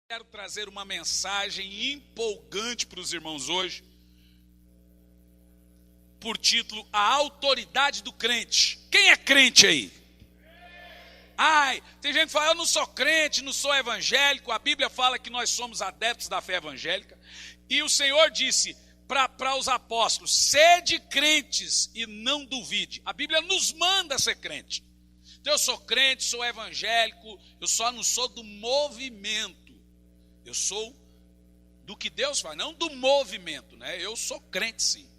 Quero trazer uma mensagem empolgante para os irmãos hoje, por título, A Autoridade do Crente. Quem é crente aí? Ai, tem gente que fala, eu não sou crente, não sou evangélico. A Bíblia fala que nós somos adeptos da fé evangélica. E o Senhor disse para os apóstolos, sede crentes e não duvide. A Bíblia nos manda ser crente. Então eu sou crente, sou evangélico, eu só não sou do movimento. Eu sou do que Deus faz, não do movimento, né? Eu sou crente sim.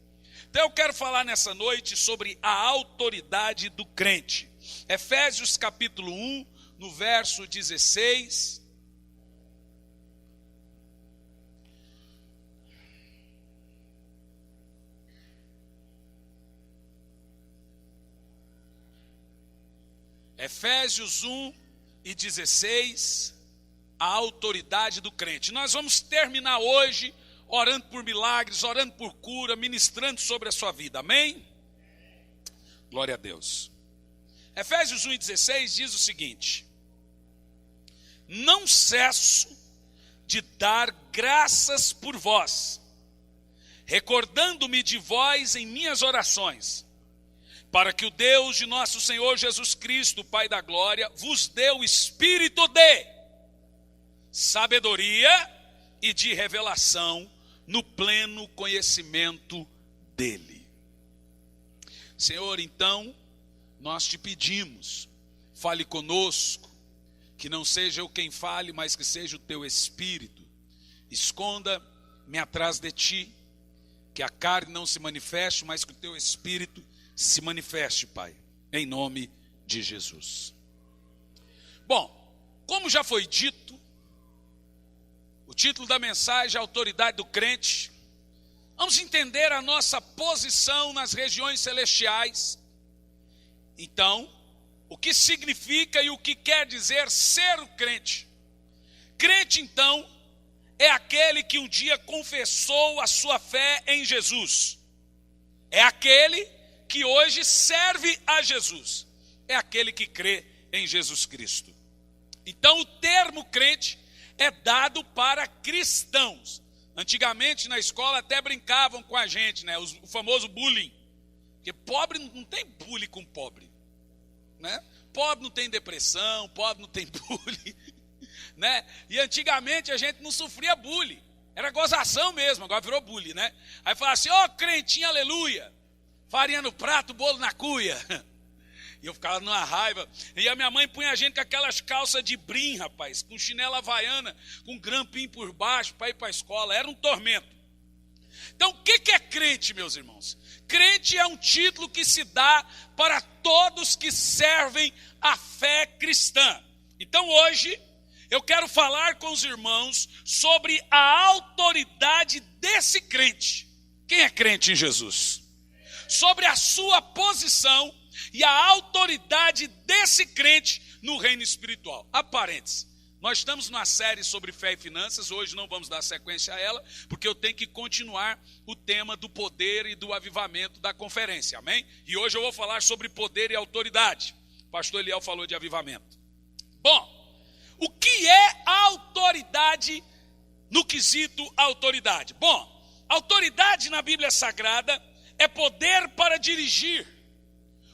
Então eu quero falar nessa noite sobre a autoridade do crente. Efésios capítulo 1, no verso 16. Efésios 1 e 16. A autoridade do crente. Nós vamos terminar hoje orando por milagres, orando por cura, ministrando sobre a sua vida. Amém? Glória a Deus. Efésios 1 e 16 diz o seguinte: não cesso de dar graças por vós, recordando-me de vós em minhas orações, para que o Deus de nosso Senhor Jesus Cristo, Pai da glória, vos dê o espírito de sabedoria e de revelação no pleno conhecimento dele. Senhor, então, nós te pedimos, fale conosco, que não seja eu quem fale, mas que seja o teu Espírito. Esconda-me atrás de ti, que a carne não se manifeste, mas que o teu Espírito se manifeste, Pai, em nome de Jesus. Bom, como já foi dito, o título da mensagem é a autoridade do crente. Vamos entender a nossa posição nas regiões celestiais. Então, o que significa e o que quer dizer ser o crente? Crente, então, é aquele que um dia confessou a sua fé em Jesus. É aquele que hoje serve a Jesus. É aquele que crê em Jesus Cristo. Então, o termo crente é dado para cristãos. Antigamente na escola até brincavam com a gente, né? O famoso bullying. Porque pobre não tem bullying com pobre, né? Pobre não tem depressão, pobre não tem bullying, né? E antigamente a gente não sofria bullying. Era gozação mesmo, agora virou bullying, né? Aí fala assim, ó, crentinho, aleluia. Farinha no prato, bolo na cuia. E eu ficava numa raiva. E a minha mãe punha a gente com aquelas calças de brim, rapaz, com chinela havaiana, com grampinho por baixo para ir para a escola. Era um tormento. Então, o que é crente, meus irmãos? Crente é um título que se dá para todos que servem a fé cristã. Então, hoje, eu quero falar com os irmãos sobre a autoridade desse crente. Quem é crente em Jesus? Sobre a sua posição e a autoridade desse crente no reino espiritual. Parênteses, nós estamos numa série sobre fé e finanças, hoje não vamos dar sequência a ela, porque eu tenho que continuar o tema do poder e do avivamento da conferência, amém? E hoje eu vou falar sobre poder e autoridade. O pastor Eliel falou de avivamento. Bom, o que é a autoridade no quesito autoridade? Bom, autoridade na Bíblia Sagrada é poder para dirigir,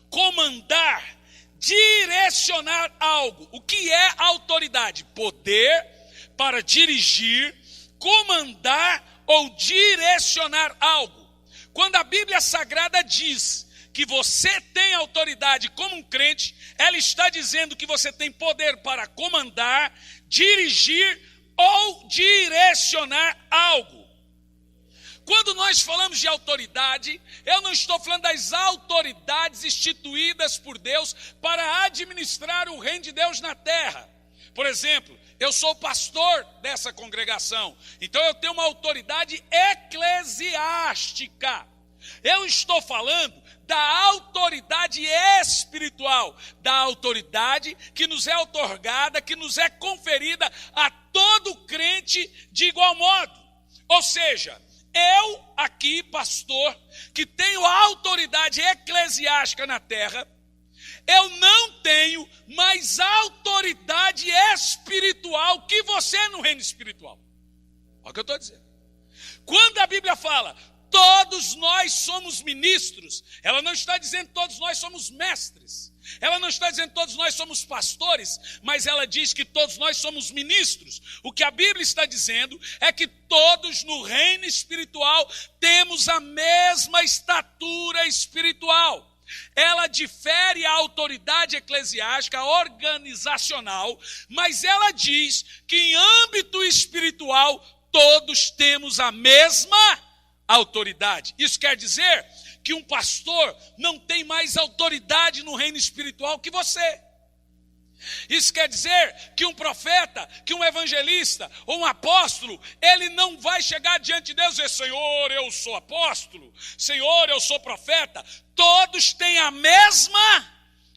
comandar, direcionar algo. O que é autoridade? Poder para dirigir, comandar ou direcionar algo. Quando a Bíblia Sagrada diz que você tem autoridade como um crente, ela está dizendo que você tem poder para comandar, dirigir ou direcionar algo. Quando nós falamos de autoridade, eu não estou falando das autoridades instituídas por Deus para administrar o reino de Deus na terra. Por exemplo, eu sou pastor dessa congregação, então eu tenho uma autoridade eclesiástica. Eu estou falando da autoridade espiritual, da autoridade que nos é outorgada, que nos é conferida a todo crente de igual modo. Ou seja, eu aqui, pastor, que tenho a autoridade eclesiástica na terra, eu não tenho mais autoridade espiritual que você no reino espiritual. Olha o que eu estou dizendo. Quando a Bíblia fala, todos nós somos ministros, ela não está dizendo todos nós somos mestres. Ela não está dizendo todos nós somos pastores, mas ela diz que todos nós somos ministros. O que a Bíblia está dizendo é que todos no reino espiritual temos a mesma estatura espiritual. Ela difere a autoridade eclesiástica, organizacional, mas ela diz que em âmbito espiritual todos temos a mesma autoridade. Isso quer dizer que um pastor não tem mais autoridade no reino espiritual que você. Isso quer dizer que um profeta, que um evangelista ou um apóstolo, ele não vai chegar diante de Deus e dizer, Senhor, eu sou apóstolo, Senhor, eu sou profeta. Todos têm a mesma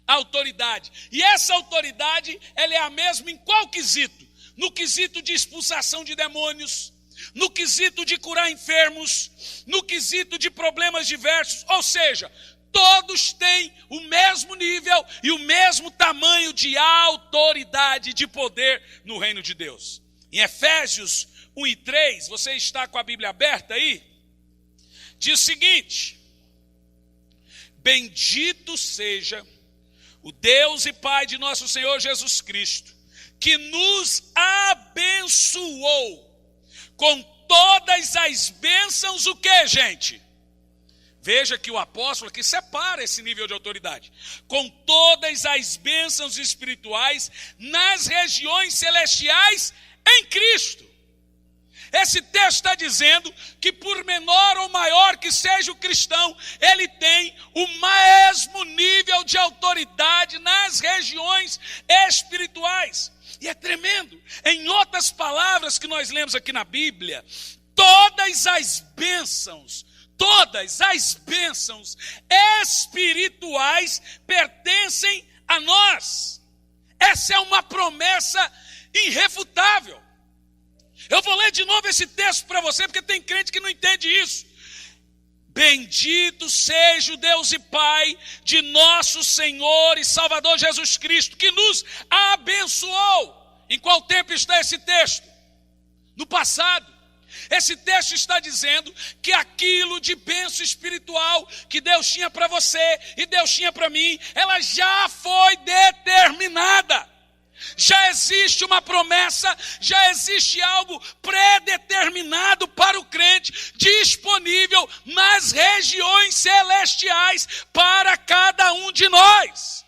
autoridade. E essa autoridade, ela é a mesma em qual quesito? No quesito de expulsação de demônios, no quesito de curar enfermos, no quesito de problemas diversos, ou seja, todos têm o mesmo nível e o mesmo tamanho de autoridade, de poder no reino de Deus. Em Efésios 1 e 3, você está com a Bíblia aberta aí? Diz o seguinte, bendito seja o Deus e Pai de nosso Senhor Jesus Cristo, que nos abençoou com todas as bênçãos, o que, gente? Veja que o apóstolo aqui separa esse nível de autoridade. Com todas as bênçãos espirituais nas regiões celestiais em Cristo. Esse texto está dizendo que por menor ou maior que seja o cristão, ele tem o mesmo nível de autoridade nas regiões espirituais. E é tremendo. Em outras palavras que nós lemos aqui na Bíblia, todas as bênçãos espirituais pertencem a nós. Essa é uma promessa irrefutável. Eu vou ler de novo esse texto para você, porque tem crente que não entende isso. Bendito seja o Deus e Pai de nosso Senhor e Salvador Jesus Cristo, que nos abençoou. Em qual tempo está esse texto? No passado. Esse texto está dizendo que aquilo de bênção espiritual que Deus tinha para você e Deus tinha para mim, ela já foi determinada. Já existe uma promessa, já existe algo predeterminado para o crente, disponível nas regiões celestiais para cada um de nós.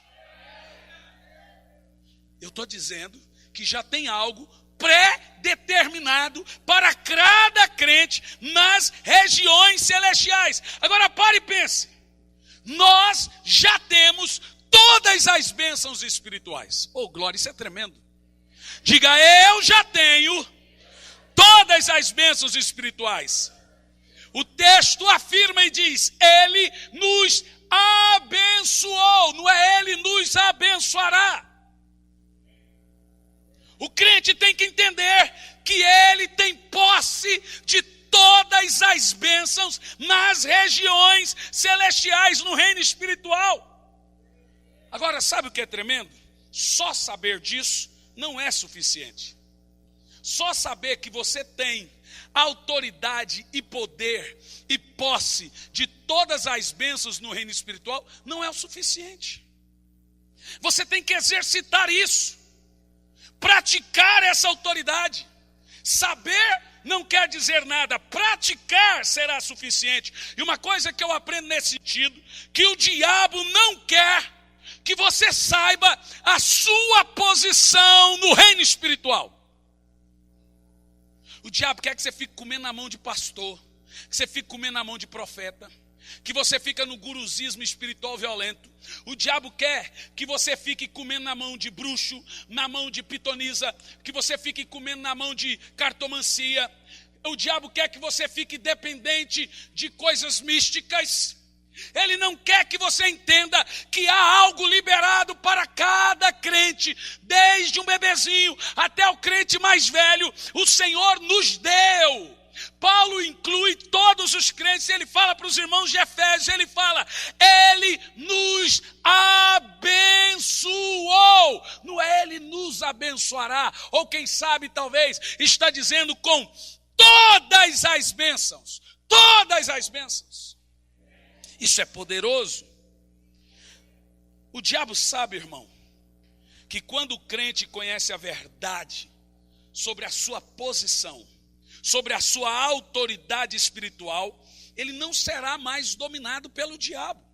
Eu estou dizendo que já tem algo pré-determinado para cada crente nas regiões celestiais. Agora pare e pense, nós já temos todas as bênçãos espirituais. Oh, glória, isso é tremendo. Diga, eu já tenho todas as bênçãos espirituais. O texto afirma e diz, ele nos abençoou, não é ele nos abençoará. O crente tem que entender que ele tem posse de todas as bênçãos nas regiões celestiais, no reino espiritual. Agora, sabe o que é tremendo? Só saber disso não é suficiente. Só saber que você tem autoridade e poder e posse de todas as bênçãos no reino espiritual não é o suficiente. Você tem que exercitar isso, praticar essa autoridade. Saber não quer dizer nada, praticar será suficiente. E uma coisa que eu aprendo nesse sentido, que o diabo não quer que você saiba a sua posição no reino espiritual. O diabo quer que você fique comendo na mão de pastor, que você fique comendo na mão de profeta, que você fica no guruzismo espiritual violento. O diabo quer que você fique comendo na mão de bruxo, na mão de pitonisa, que você fique comendo na mão de cartomancia. O diabo quer que você fique dependente de coisas místicas. Ele não quer que você entenda que há algo liberado para cada crente, desde um bebezinho até o crente mais velho. O Senhor nos deu Paulo inclui todos os crentes, ele fala para os irmãos de Efésios, ele fala, ele nos abençoou, não é ele nos abençoará, ou quem sabe talvez está dizendo com todas as bênçãos, todas as bênçãos. Isso é poderoso. O diabo sabe, irmão, que quando o crente conhece a verdade sobre a sua posição, sobre a sua autoridade espiritual, ele não será mais dominado pelo diabo.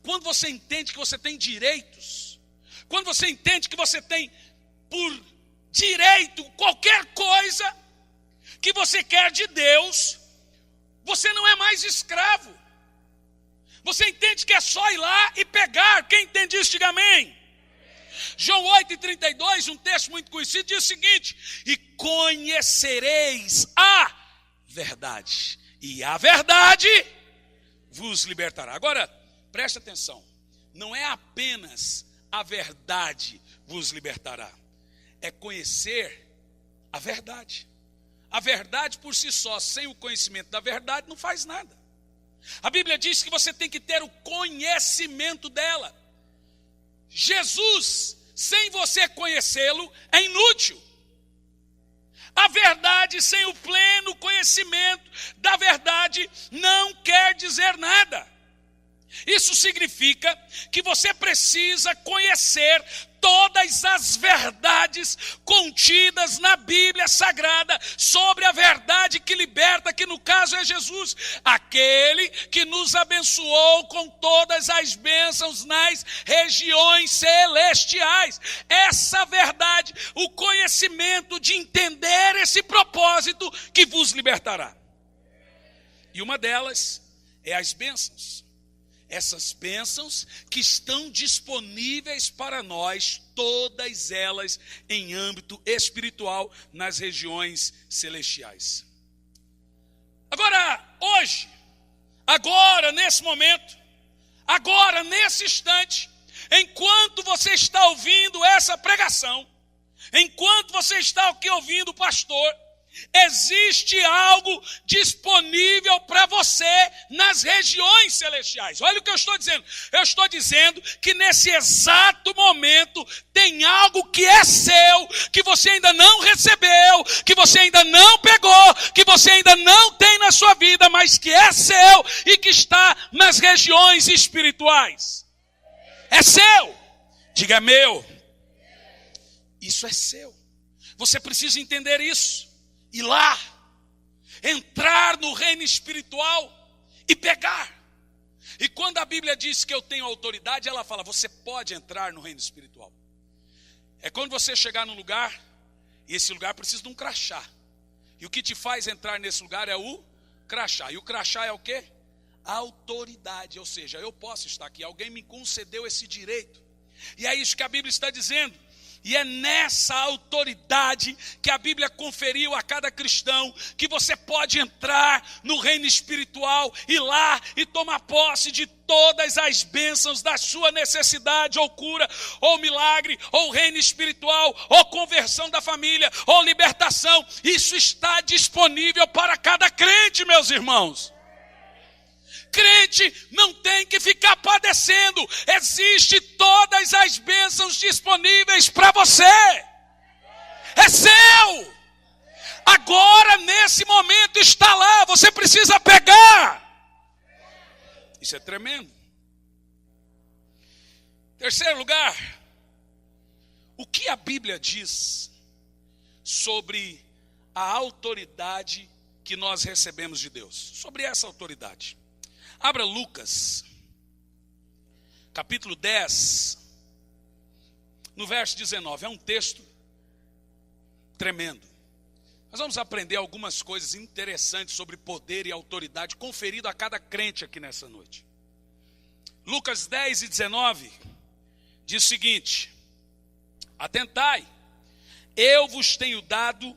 Quando você entende que você tem direitos, quando você entende que você tem por direito qualquer coisa que você quer de Deus, você não é mais escravo. Você entende que é só ir lá e pegar. Quem entende isso, diga amém. João 8,32, um texto muito conhecido, diz o seguinte: e conhecereis a verdade, e a verdade vos libertará. Agora, preste atenção, não é apenas a verdade vos libertará, é conhecer a verdade. A verdade por si só, sem o conhecimento da verdade, não faz nada. A Bíblia diz que você tem que ter o conhecimento dela. Jesus, sem você conhecê-lo, é inútil. A verdade sem o pleno conhecimento da verdade não quer dizer nada. Isso significa que você precisa conhecer todas as verdades contidas na Bíblia Sagrada sobre a verdade que liberta, que no caso é Jesus, aquele que nos abençoou com todas as bênçãos nas regiões celestiais. Essa verdade, o conhecimento de entender esse propósito que vos libertará. E uma delas é as bênçãos. Essas bênçãos que estão disponíveis para nós, todas elas em âmbito espiritual, nas regiões celestiais. Agora, hoje, agora, nesse momento, agora, nesse instante, enquanto você está ouvindo essa pregação, enquanto você está aqui ouvindo o pastor, existe algo disponível para você nas regiões celestiais. Olha o que eu estou dizendo. Eu estou dizendo que nesse exato momento tem algo que é seu, que você ainda não recebeu, que você ainda não pegou, que você ainda não tem na sua vida, mas que é seu e que está nas regiões espirituais. É seu. Diga meu. Isso é seu. Você precisa entender isso. Ir lá, entrar no reino espiritual e pegar. E quando a Bíblia diz que eu tenho autoridade, ela fala, você pode entrar no reino espiritual. É quando você chegar num lugar, e esse lugar precisa de um crachá. E o que te faz entrar nesse lugar é o crachá. E o crachá é o quê? A autoridade, ou seja, eu posso estar aqui, alguém me concedeu esse direito. E é isso que a Bíblia está dizendo. E é nessa autoridade que a Bíblia conferiu a cada cristão, que você pode entrar no reino espiritual, ir lá e tomar posse de todas as bênçãos da sua necessidade, ou cura, ou milagre, ou reino espiritual, ou conversão da família, ou libertação. Isso está disponível para cada crente, meus irmãos. Crente não tem que ficar padecendo. Existe todas as bênçãos disponíveis para você. É seu. Agora, nesse momento, está lá. Você precisa pegar. Isso é tremendo. Terceiro lugar, o que a Bíblia diz sobre a autoridade que nós recebemos de Deus? Sobre essa autoridade. Abra Lucas, capítulo 10, no verso 19. É um texto tremendo. Nós vamos aprender algumas coisas interessantes sobre poder e autoridade, conferido a cada crente aqui nessa noite. Lucas 10 e 19 diz o seguinte: atentai, eu vos tenho dado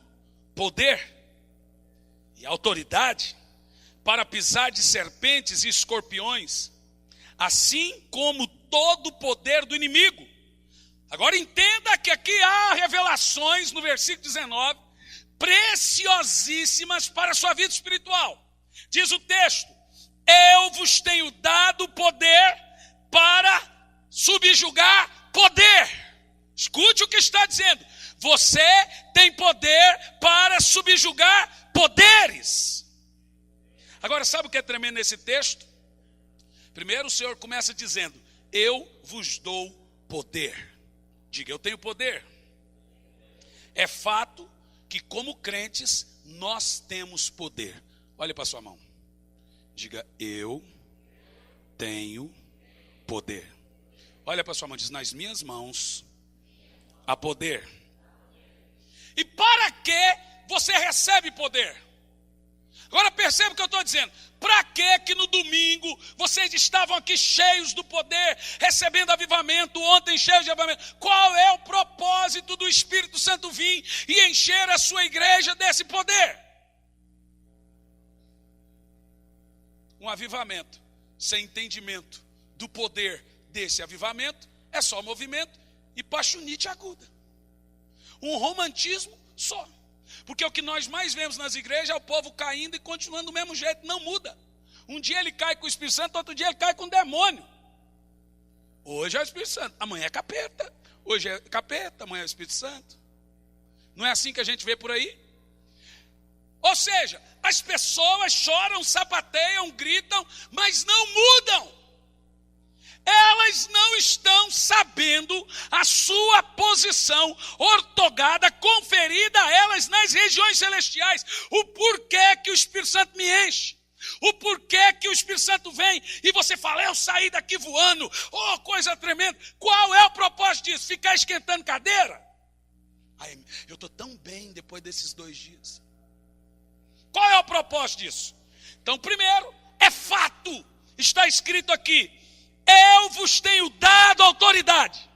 poder e autoridade para pisar de serpentes e escorpiões, assim como todo o poder do inimigo. Agora entenda que aqui há revelações no versículo 19, preciosíssimas para a sua vida espiritual. Diz o texto: eu vos tenho dado poder para subjugar poder. Escute o que está dizendo. Você tem poder para subjugar poderes. Agora, sabe o que é tremendo nesse texto? Primeiro o Senhor começa dizendo: eu vos dou poder. Diga, eu tenho poder. É fato que como crentes nós temos poder. Olhe para a sua mão. Diga, eu tenho poder. Olha para a sua mão, diz, nas minhas mãos há poder. E para que você recebe poder? Agora perceba o que eu estou dizendo. Para que no domingo vocês estavam aqui cheios do poder, recebendo avivamento, ontem cheios de avivamento? Qual é o propósito do Espírito Santo vir e encher a sua igreja desse poder? Um avivamento sem entendimento do poder desse avivamento é só movimento e paixonite aguda. Um romantismo só. Porque o que nós mais vemos nas igrejas é o povo caindo e continuando do mesmo jeito, não muda. Um dia ele cai com o Espírito Santo, outro dia ele cai com o demônio. Hoje é o Espírito Santo, amanhã é capeta. Hoje é capeta, amanhã é o Espírito Santo. Não é assim que a gente vê por aí? Ou seja, as pessoas choram, sapateiam, gritam, mas não mudam. Elas não estão sabendo a sua posição ortogada, conferida a elas nas regiões celestiais. O porquê que o Espírito Santo me enche. O porquê que o Espírito Santo vem e você fala, eu saí daqui voando. Oh, coisa tremenda. Qual é o propósito disso? Ficar esquentando cadeira? Ai, eu estou tão bem depois desses 2 dias. Qual é o propósito disso? Então, primeiro, é fato. Está escrito aqui. Eu vos tenho dado autoridade.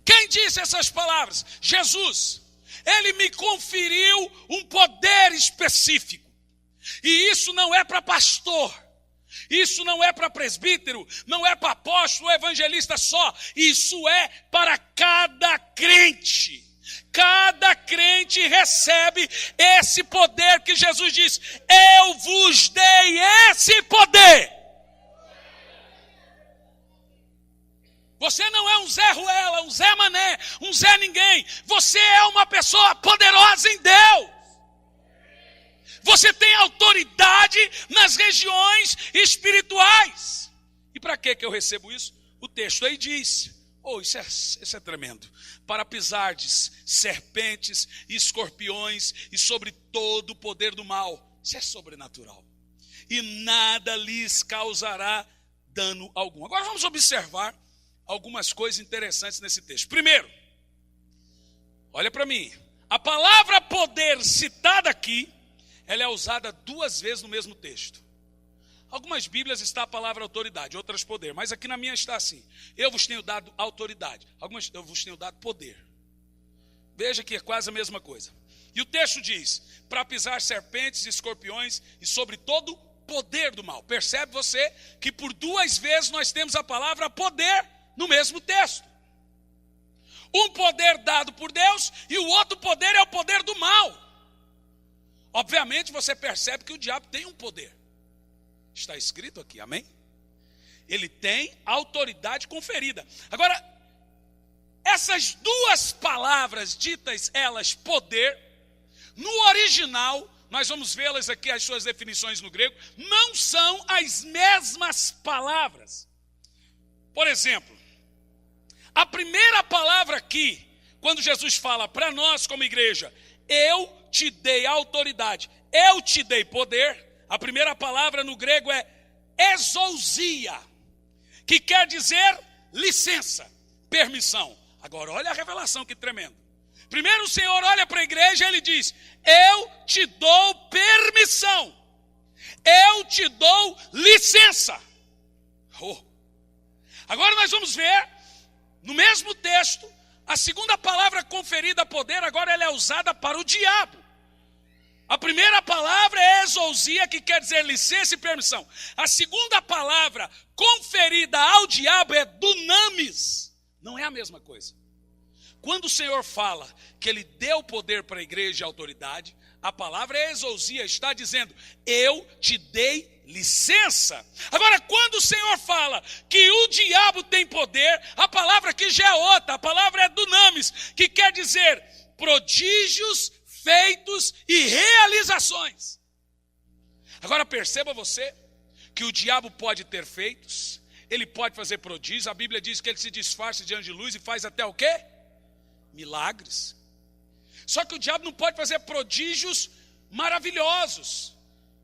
Quem disse essas palavras? Jesus. Ele me conferiu um poder específico. E isso não é para pastor. Isso não é para presbítero. Não é para apóstolo ou evangelista só. Isso é para cada crente. Cada crente recebe esse poder que Jesus disse. Eu vos dei esse poder. Você não é um Zé Ruela, um Zé Mané, um Zé Ninguém. Você é uma pessoa poderosa em Deus. Você tem autoridade nas regiões espirituais. E para que eu recebo isso? O texto aí diz, isso é tremendo. Para pisardes serpentes e escorpiões e sobre todo o poder do mal. Isso é sobrenatural. E nada lhes causará dano algum. Agora vamos observar algumas coisas interessantes nesse texto. Primeiro, olha para mim. A palavra poder citada aqui, ela é usada 2 vezes no mesmo texto. Algumas Bíblias está a palavra autoridade, outras poder. Mas aqui na minha está assim. Eu vos tenho dado autoridade. Algumas eu vos tenho dado poder. Veja que é quase a mesma coisa. E o texto diz, para pisar serpentes e escorpiões e sobre todo poder do mal. Percebe você que por 2 vezes nós temos a palavra poder no mesmo texto. Um poder dado por Deus e o outro poder é o poder do mal. Obviamente você percebe que o diabo tem um poder. Está escrito aqui, amém? Ele tem autoridade conferida. Agora, essas 2 palavras ditas elas poder, no original, nós vamos vê-las aqui, as suas definições no grego, não são as mesmas palavras. Por exemplo, a primeira palavra aqui, quando Jesus fala para nós como igreja, eu te dei autoridade, eu te dei poder, a primeira palavra no grego é exousia, que quer dizer licença, permissão. Agora olha a revelação que tremendo. Primeiro o Senhor olha para a igreja e ele diz, eu te dou permissão, eu te dou licença. Agora nós vamos ver, no mesmo texto, a segunda palavra conferida a poder, agora ela é usada para o diabo. A primeira palavra é exousia, que quer dizer licença e permissão. A segunda palavra conferida ao diabo é dunamis. Não é a mesma coisa. quando o Senhor fala que Ele deu poder para a igreja e autoridade, a palavra é exousia, está dizendo, eu te dei licença. Agora, quando o Senhor fala que o diabo tem poder, a palavra aqui já é outra, a palavra é dunamis, que quer dizer prodígios, feitos e realizações. Agora perceba você que o diabo pode ter feitos, ele pode fazer prodígios, a Bíblia diz que ele se disfarça de anjo de luz e faz até o quê? Milagres. Só que o diabo não pode fazer prodígios maravilhosos,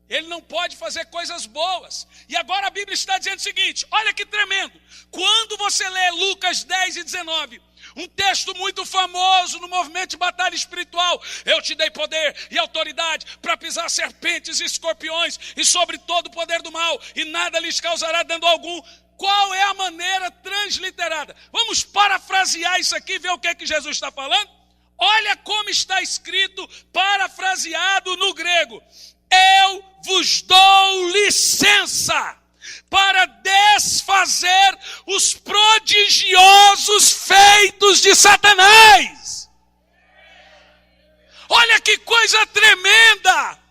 ele não pode fazer coisas boas. E agora a Bíblia está dizendo o seguinte, olha que tremendo, quando você lê Lucas 10 e 19, um texto muito famoso no movimento de batalha espiritual, eu te dei poder e autoridade para pisar serpentes e escorpiões e sobre todo o poder do mal, e nada lhes causará dano algum. Qual é a maneira transliterada? Vamos parafrasear isso aqui e ver o que é que Jesus está falando? Olha como está escrito, parafraseado no grego. Eu vos dou licença para desfazer os prodigiosos feitos de Satanás. Olha que coisa tremenda!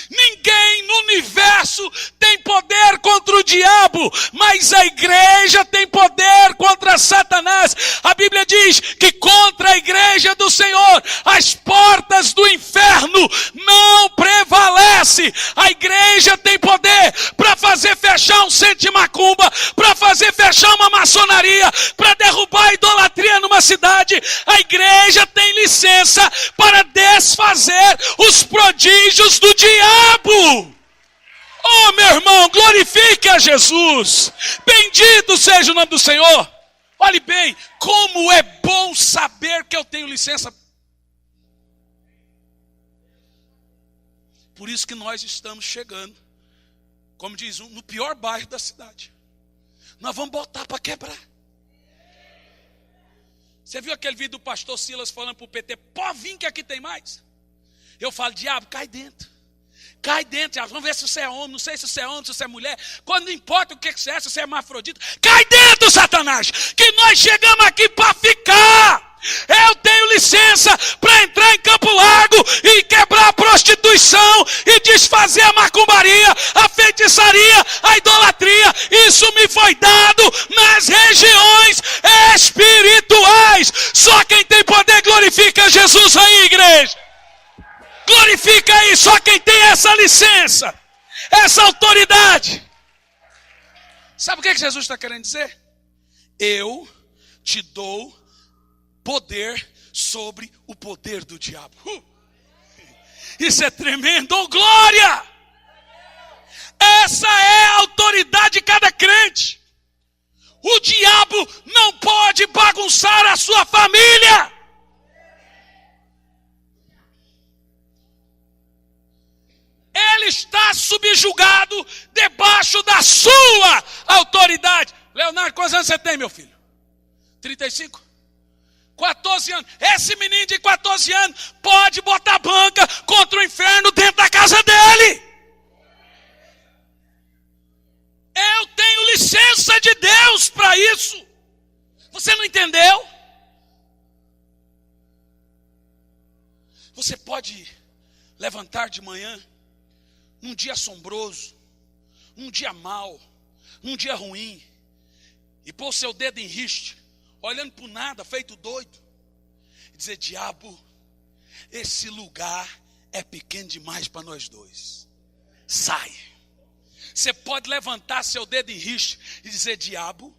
Ninguém no universo tem poder contra o diabo, mas a igreja tem poder contra Satanás. A Bíblia diz que contra a igreja do Senhor, as portas do inferno não prevalecem. A igreja tem poder para fazer fechar um centro de macumba, para fazer fechar uma maçonaria, para derrubar a idolatria numa cidade. A igreja tem licença para desfazer os prodígios do diabo. Oh, meu irmão, glorifique a Jesus. Bendito seja o nome do Senhor. Olhe bem, como é bom saber que eu tenho licença. Por isso que nós estamos chegando, como diz, no pior bairro da cidade. Nós vamos botar para quebrar. Você viu aquele vídeo do pastor Silas falando para o PT, pode vir que aqui tem mais? Eu falo, diabo, cai dentro. Cai dentro, diabo. Vamos ver se você é homem, não sei se você é homem, se você é mulher. Quando não importa o que você é, se você é hermafrodita. Cai dentro, Satanás, que nós chegamos aqui para ficar. Eu tenho licença para entrar em Campo Largo e quebrar a prostituição e desfazer a macumbaria, a feitiçaria, a idolatria. Isso me foi dado nas regiões espirituais. Só quem tem poder glorifica Jesus aí, igreja. Glorifica aí, só quem tem essa licença, essa autoridade. Sabe o que Jesus está querendo dizer? Eu te dou poder sobre o poder do diabo. Isso é tremendo, oh glória! Essa é a autoridade de cada crente. O diabo não pode bagunçar a sua família. Ele está subjugado debaixo da sua autoridade. Leonardo, quantos anos você tem, meu filho? 35? 14 anos. Esse menino de 14 anos pode botar banca contra o inferno dentro da casa dele. Eu tenho licença de Deus para isso. Você não entendeu? Você pode levantar de manhã num dia assombroso, num dia mau, num dia ruim, e pôr o seu dedo em riste, olhando para o nada, feito doido, e dizer, diabo, esse lugar é pequeno demais para nós dois. Sai. Você pode levantar seu dedo em riste e dizer, diabo,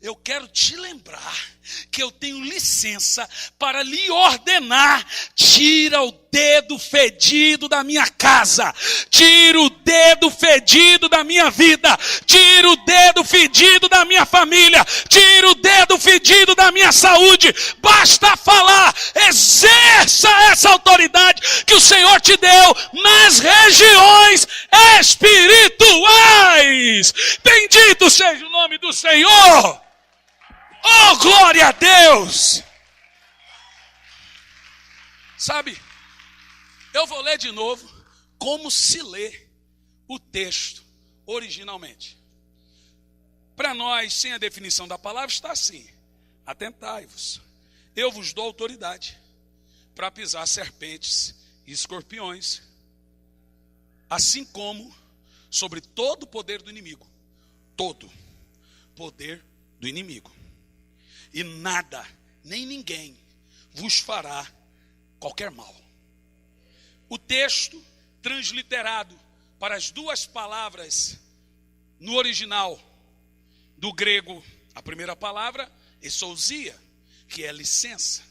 eu quero te lembrar que eu tenho licença para lhe ordenar, tira o dedo fedido da minha casa, tira o dedo fedido da minha vida, tira o dedo fedido da minha família, tira o dedo fedido da minha saúde. Basta falar, exerça essa autoridade que o Senhor te deu nas regiões espirituais. Bendito seja o nome do Senhor. Oh, glória a Deus! Sabe, eu vou ler de novo como se lê o texto originalmente. Para nós, sem a definição da palavra, está assim: atentai-vos, eu vos dou autoridade para pisar serpentes e escorpiões, assim como sobre todo o poder do inimigo. Todo poder do inimigo. E nada, nem ninguém vos fará qualquer mal. O texto transliterado para as duas palavras no original do grego, a primeira palavra, exousia, que é licença.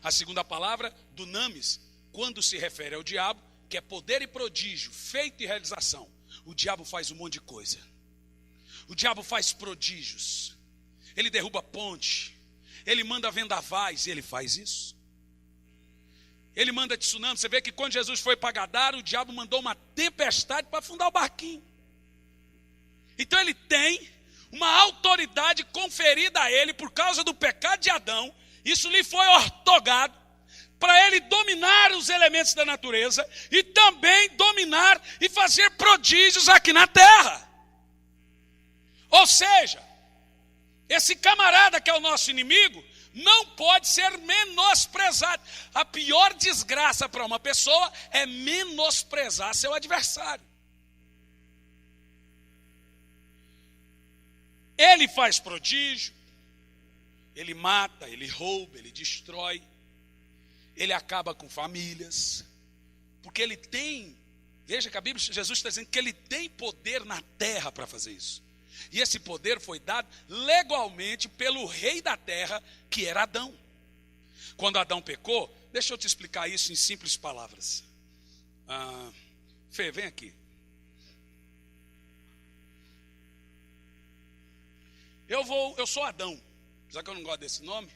A segunda palavra, dunamis, quando se refere ao diabo, que é poder e prodígio, feito e realização. O diabo faz um monte de coisa. O diabo faz prodígios. Ele derruba ponte. Ele manda vendavais, e ele faz isso. Ele manda tsunami. Você vê que quando Jesus foi para Gadara, o diabo mandou uma tempestade para afundar o barquinho. Então ele tem uma autoridade conferida a ele por causa do pecado de Adão. Isso lhe foi ortogado para ele dominar os elementos da natureza e também dominar e fazer prodígios aqui na terra. Ou seja, esse camarada que é o nosso inimigo não pode ser menosprezado. A pior desgraça para uma pessoa é menosprezar seu adversário. Ele faz prodígio, ele mata, ele rouba, ele destrói, ele acaba com famílias, porque ele tem, veja que a Bíblia, Jesus está dizendo que ele tem poder na terra para fazer isso. E esse poder foi dado legalmente pelo rei da terra, que era Adão. Quando Adão pecou, deixa eu te explicar isso em simples palavras. Fê, vem aqui. Eu sou Adão, já que eu não gosto desse nome.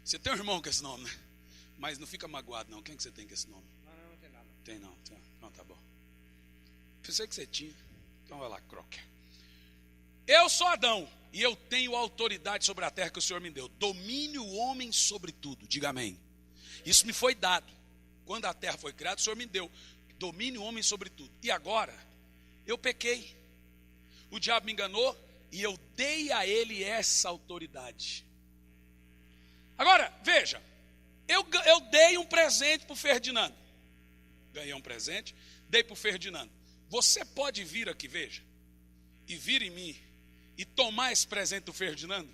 Você tem um irmão com esse nome, né? Mas não fica magoado não. Quem que você tem com esse nome? Não tem nada. Tem não. Não, tá bom. Pensei que você tinha. Então vai lá, croque. Eu sou Adão e eu tenho autoridade sobre a terra que o Senhor me deu. Domine o homem sobre tudo. Diga amém. Isso me foi dado. Quando a terra foi criada, o Senhor me deu. Domine o homem sobre tudo. E agora, eu pequei. O diabo me enganou e eu dei a ele essa autoridade. Agora, veja. Eu dei um presente para o Ferdinando. Ganhei um presente, dei para o Ferdinando. Você pode vir aqui, veja, e vir em mim e tomar esse presente do Ferdinando?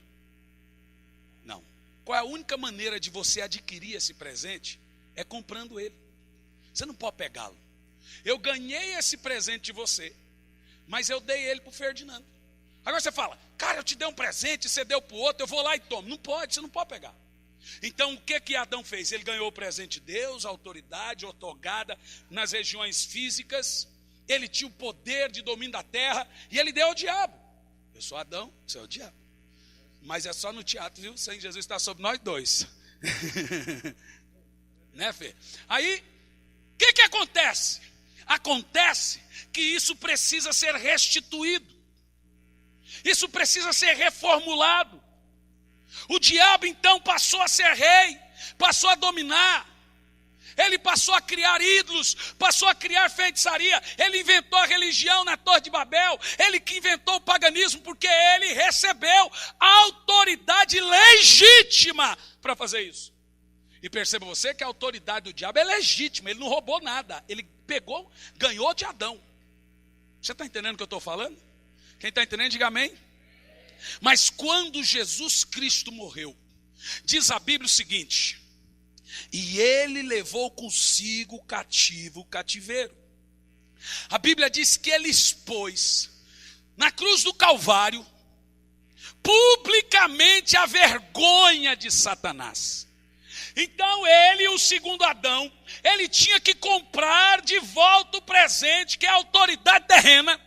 Não. Qual é a única maneira de você adquirir esse presente? É comprando ele. Você não pode pegá-lo. Eu ganhei esse presente de você, mas eu dei ele para o Ferdinando. Agora você fala, cara, eu te dei um presente, você deu para o outro, eu vou lá e tomo. Não pode, você não pode pegar. Então o que Adão fez? Ele ganhou o presente de Deus, a autoridade otorgada nas regiões físicas. Ele tinha o poder de domínio da terra e ele deu ao diabo. Eu sou Adão, você é o diabo. Mas é só no teatro, viu? O sangue de Jesus está sobre nós dois. Né, Fê? Aí, o que acontece? Acontece que isso precisa ser restituído. Isso precisa ser reformulado. O diabo então passou a ser rei, passou a dominar. Ele passou a criar ídolos, passou a criar feitiçaria. Ele inventou a religião na Torre de Babel. Ele que inventou o paganismo porque ele recebeu a autoridade legítima para fazer isso. E perceba você que a autoridade do diabo é legítima. Ele não roubou nada. Ele pegou, ganhou de Adão. Você está entendendo o que eu estou falando? Quem está entendendo, diga amém. Mas quando Jesus Cristo morreu, diz a Bíblia o seguinte: e ele levou consigo o cativeiro. A Bíblia diz que ele expôs na cruz do Calvário publicamente a vergonha de Satanás. Então ele, o segundo Adão, ele tinha que comprar de volta o presente, que é a autoridade terrena.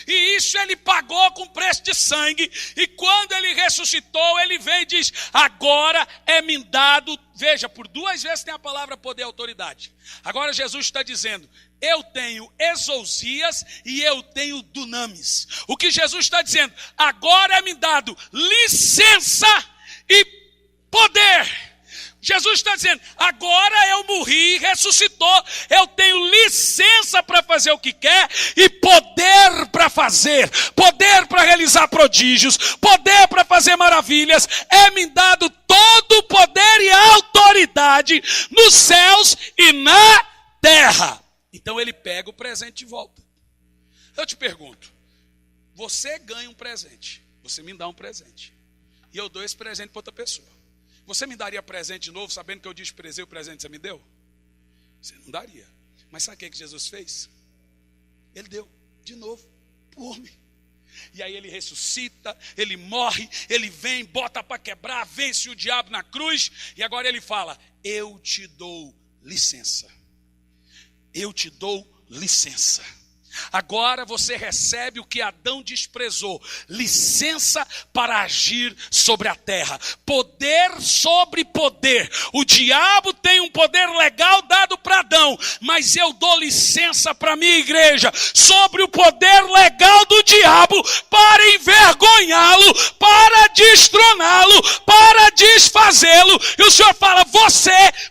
E isso ele pagou com preço de sangue. E quando ele ressuscitou, ele vem e diz: agora é-me dado. Veja, por duas vezes tem a palavra poder e autoridade. Agora Jesus está dizendo: eu tenho exousias e eu tenho dunamis. O que Jesus está dizendo? Agora é-me dado licença e poder. Jesus está dizendo: agora eu morri, ressuscitou. Eu tenho licença para fazer o que quer e poder para fazer, poder para realizar prodígios, poder para fazer maravilhas. É-me dado todo o poder e a autoridade nos céus e na terra. Então ele pega o presente de volta. Eu te pergunto, você ganha um presente, você me dá um presente, e eu dou esse presente para outra pessoa. Você me daria presente de novo, sabendo que eu desprezei o presente que você me deu? Você não daria. Mas sabe o que Jesus fez? Ele deu de novo por mim. E aí ele ressuscita, ele morre, ele vem, bota para quebrar, vence o diabo na cruz. E agora ele fala, eu te dou licença. Eu te dou licença. Agora você recebe o que Adão desprezou, licença para agir sobre a terra, poder sobre poder. O diabo tem um poder legal dado para Adão, mas eu dou licença para a minha igreja sobre o poder legal do diabo para envergonhá-lo, para destroná-lo, para desfazê-lo. E o Senhor fala, você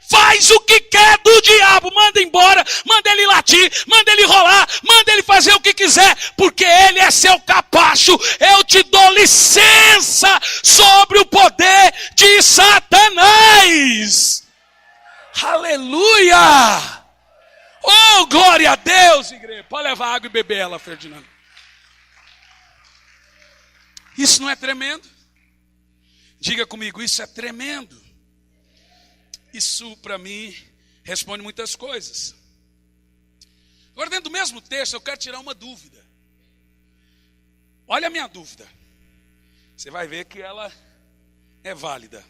faz o que quer do diabo, manda embora, manda ele latir, manda ele rolar, manda ele fazer o que quiser, porque ele é seu capacho. Eu te dou licença sobre o poder de Satanás. Aleluia! Oh, glória a Deus, igreja. Pode levar água e beber ela, Ferdinando. Isso não é tremendo? Diga comigo, isso é tremendo. Isso para mim responde muitas coisas. Agora, dentro do mesmo texto, eu quero tirar uma dúvida. Olha a minha dúvida. Você vai ver que ela é válida.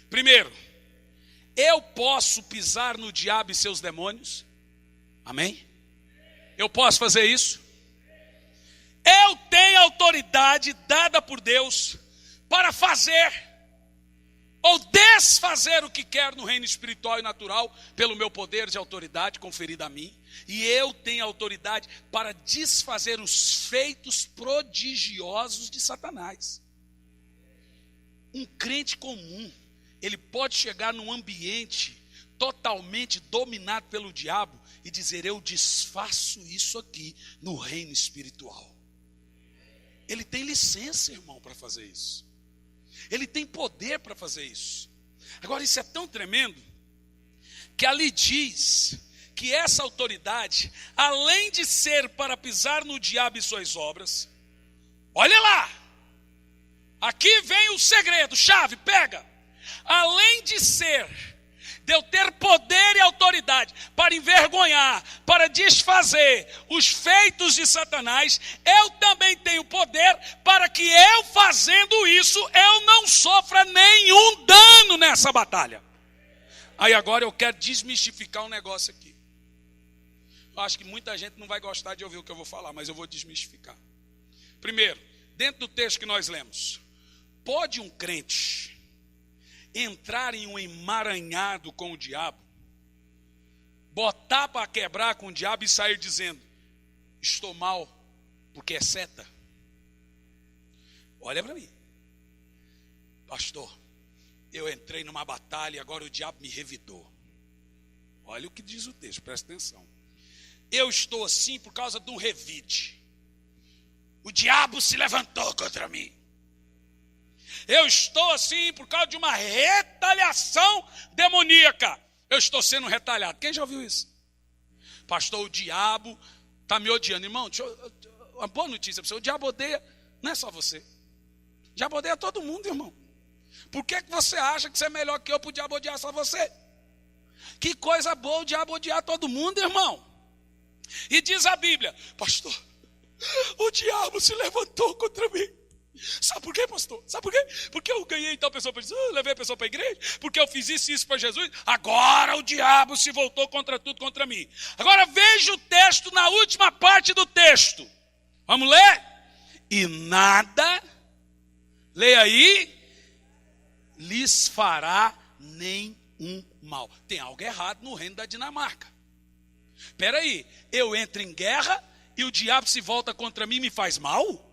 Primeiro, eu posso pisar no diabo e seus demônios? Amém? Eu posso fazer isso? Eu tenho autoridade dada por Deus para fazer ou desfazer o que quer no reino espiritual e natural, pelo meu poder de autoridade conferido a mim. E eu tenho autoridade para desfazer os feitos prodigiosos de Satanás. Um crente comum, ele pode chegar num ambiente totalmente dominado pelo diabo e dizer, eu desfaço isso aqui no reino espiritual. Ele tem licença, irmão, para fazer isso. Ele tem poder para fazer isso. Agora, isso é tão tremendo que ali diz que essa autoridade, além de ser para pisar no diabo e suas obras, olha lá, aqui vem o segredo, chave, pega. Além de ser, de eu ter poder e autoridade para envergonhar, para desfazer os feitos de Satanás, eu também tenho poder para que eu fazendo isso, eu não sofra nenhum dano nessa batalha. Aí agora eu quero desmistificar um negócio aqui. Eu acho que muita gente não vai gostar de ouvir o que eu vou falar, mas eu vou desmistificar. Primeiro, dentro do texto que nós lemos, pode um crente entrar em um emaranhado com o diabo, botar para quebrar com o diabo e sair dizendo, estou mal porque é seta? Olha para mim, pastor, eu entrei numa batalha e agora o diabo me revidou. Olha o que diz o texto, presta atenção. Eu estou assim por causa de um revide. O diabo se levantou contra mim. Eu estou assim por causa de uma retaliação demoníaca. Eu estou sendo retalhado. Quem já ouviu isso? Pastor, o diabo está me odiando. Irmão, uma boa notícia para você. O diabo odeia, não é só você. O diabo odeia todo mundo, irmão. Por que você acha que você é melhor que eu para o diabo odiar só você? Que coisa boa o diabo odiar todo mundo, irmão. E diz a Bíblia, pastor, o diabo se levantou contra mim. Sabe por quê, pastor? Sabe por quê? Porque eu ganhei tal pessoa para Jesus, levei a pessoa para a igreja, porque eu fiz isso para Jesus, agora o diabo se voltou contra tudo, contra mim. Agora veja o texto na última parte do texto. Vamos ler? E nada, leia aí, lhes fará nenhum mal. Tem algo errado no reino da Dinamarca. Espera aí, eu entro em guerra e o diabo se volta contra mim e me faz mal?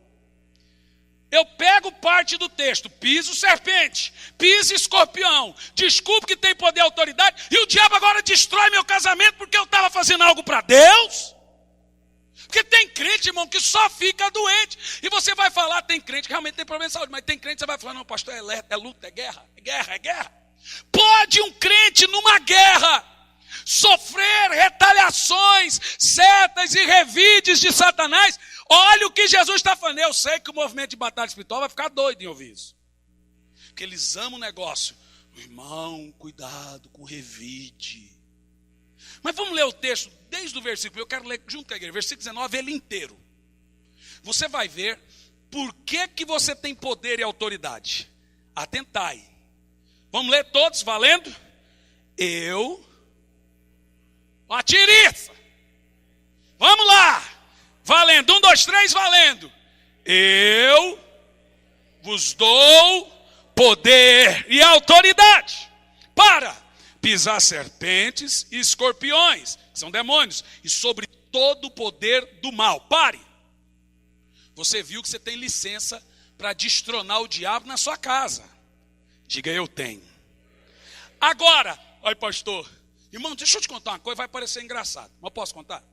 Eu pego parte do texto, piso serpente, piso escorpião, desculpe que tem poder e autoridade, e o diabo agora agora destrói meu casamento porque eu estava fazendo algo para Deus? Porque tem crente, irmão, que só fica doente. E você vai falar, tem crente que realmente tem problema de saúde, mas tem crente que você vai falar, não, pastor, é luta, é guerra, é guerra, é guerra. Pode um crente numa guerra sofrer retaliações, setas e revides de Satanás? Olha o que Jesus está falando. Eu sei que o movimento de batalha espiritual vai ficar doido em ouvir isso. Porque eles amam o negócio. Irmão, cuidado com revide. Mas vamos ler o texto desde o versículo. Eu quero ler junto com a igreja. Versículo 19, ele inteiro. Você vai ver por que você tem poder e autoridade. Atentai. Vamos ler todos, valendo? A tiriça. Vamos lá. Valendo. 1, 2, 3, valendo. Eu vos dou poder e autoridade para pisar serpentes e escorpiões, que são demônios, e sobre todo o poder do mal. Pare. Você viu que você tem licença para destronar o diabo na sua casa. Diga, eu tenho. Agora, ai pastor, irmão, deixa eu te contar uma coisa, vai parecer engraçado, mas posso contar?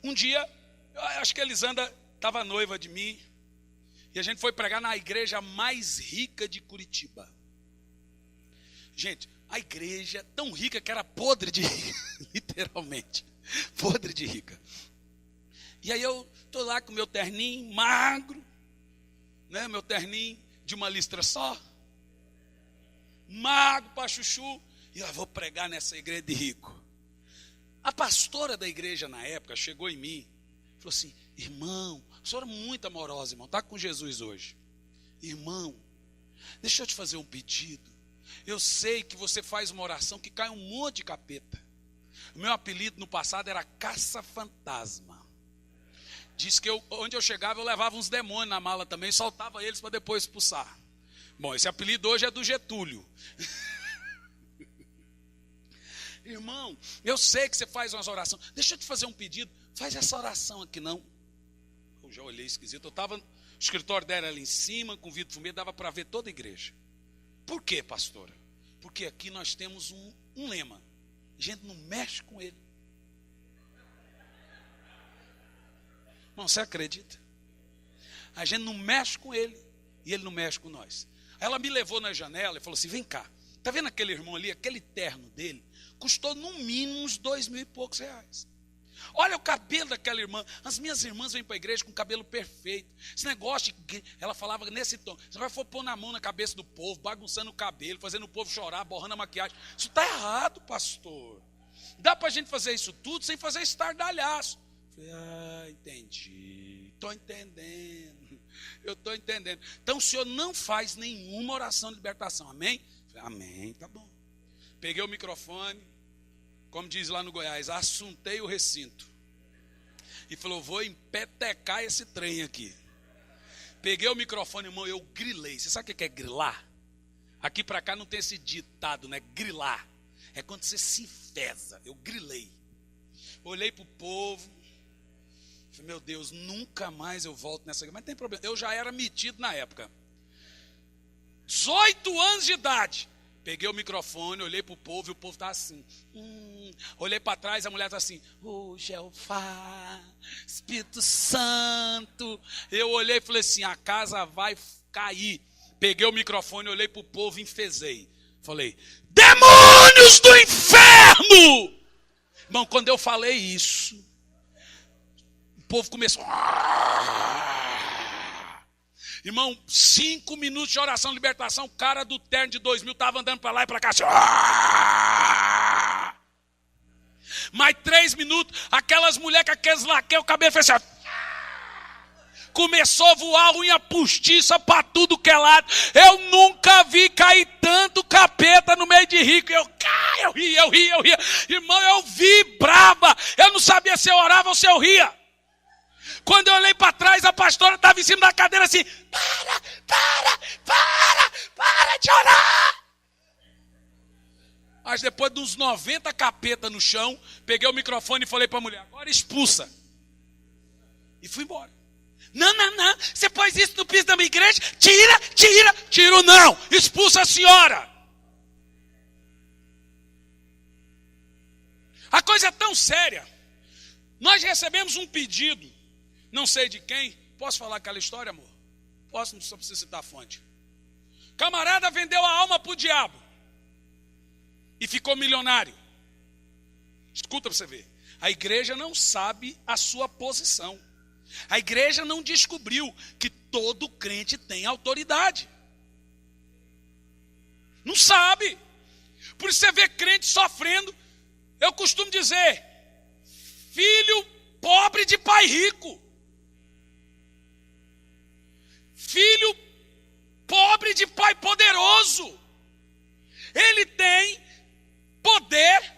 Um dia, acho que a Elisandra estava noiva de mim, e a gente foi pregar na igreja mais rica de Curitiba. Gente, a igreja tão rica que era podre de rica, literalmente, podre de rica. E aí eu estou lá com meu terninho magro, né, meu terninho de uma listra só, magro para chuchu, e eu vou pregar nessa igreja de rico. A pastora da igreja na época chegou em mim, falou assim, irmão, a senhora é muito amorosa, irmão, está com Jesus hoje. Irmão, deixa eu te fazer um pedido. Eu sei que você faz uma oração que cai um monte de capeta. O meu apelido no passado era caça-fantasma. Diz que onde eu chegava eu levava uns demônios na mala também, soltava eles para depois expulsar. Bom, esse apelido hoje é do Getúlio. Irmão, eu sei que você faz umas orações. Deixa eu te fazer um pedido. Faz essa oração aqui não. Eu já olhei esquisito. Eu estava no escritório dela ali em cima, com vidro fumê, dava para ver toda a igreja. Por quê, pastora? Porque aqui nós temos um lema. A gente não mexe com ele. Irmão, você acredita? A gente não mexe com ele e ele não mexe com nós. Aí ela me levou na janela e falou assim, vem cá. Está vendo aquele irmão ali, aquele terno dele? Custou no mínimo uns 2.000 e poucos reais. Olha o cabelo daquela irmã. As minhas irmãs vêm para a igreja com o cabelo perfeito. Esse negócio, ela falava nesse tom. Você vai for pôr na mão na cabeça do povo, bagunçando o cabelo, fazendo o povo chorar, borrando a maquiagem. Isso está errado, pastor. Dá para a gente fazer isso tudo sem fazer estardalhaço. Falei, entendi. Estou entendendo. Eu estou entendendo. Então o senhor não faz nenhuma oração de libertação. Amém? Falei, amém, tá bom. Peguei o microfone, como diz lá no Goiás, assuntei o recinto. E falou, vou empetecar esse trem aqui. Peguei o microfone, irmão, eu grilei. Você sabe o que é grilar? Aqui para cá não tem esse ditado, né? Grilar. É quando você se enfesa. Eu grilei. Olhei para o povo. Falei, meu Deus, nunca mais eu volto nessa igreja. Mas não tem problema, eu já era metido na época. 18 anos de idade. Peguei o microfone, olhei para o povo e o povo está assim. Olhei para trás, a mulher está assim. Jeová, Espírito Santo. Eu olhei e falei assim, a casa vai cair. Peguei o microfone, olhei para o povo e enfezei. Falei, demônios do inferno! Irmão, quando eu falei isso, o povo começou... Irmão, 5 minutos de oração de libertação, o cara do terno de 2.000 estava andando para lá e para cá. Assim, mais 3 minutos, aquelas mulheres com aqueles laqueios, o cabelo fez assim. Começou a voar unha postiça para tudo que é lado. Eu nunca vi cair tanto capeta no meio de rico. Eu ria. Irmão, eu vibrava. Eu não sabia se eu orava ou se eu ria. Quando eu olhei para trás, a pastora estava em cima da cadeira assim, para de orar. Mas depois de uns 90 capeta no chão, peguei o microfone e falei para a mulher, agora expulsa. E fui embora. Não, você pôs isso no piso da minha igreja? Tiro não, expulsa a senhora. A coisa é tão séria. Nós recebemos um pedido, não sei de quem. Posso falar aquela história, amor? Posso, não só preciso citar a fonte. Camarada vendeu a alma para o diabo e ficou milionário. Escuta para você ver. A igreja não sabe a sua posição. A igreja não descobriu que todo crente tem autoridade. Não sabe. Por isso você vê crente sofrendo. Eu costumo dizer, filho pobre de pai rico. Filho pobre de pai poderoso. Ele tem poder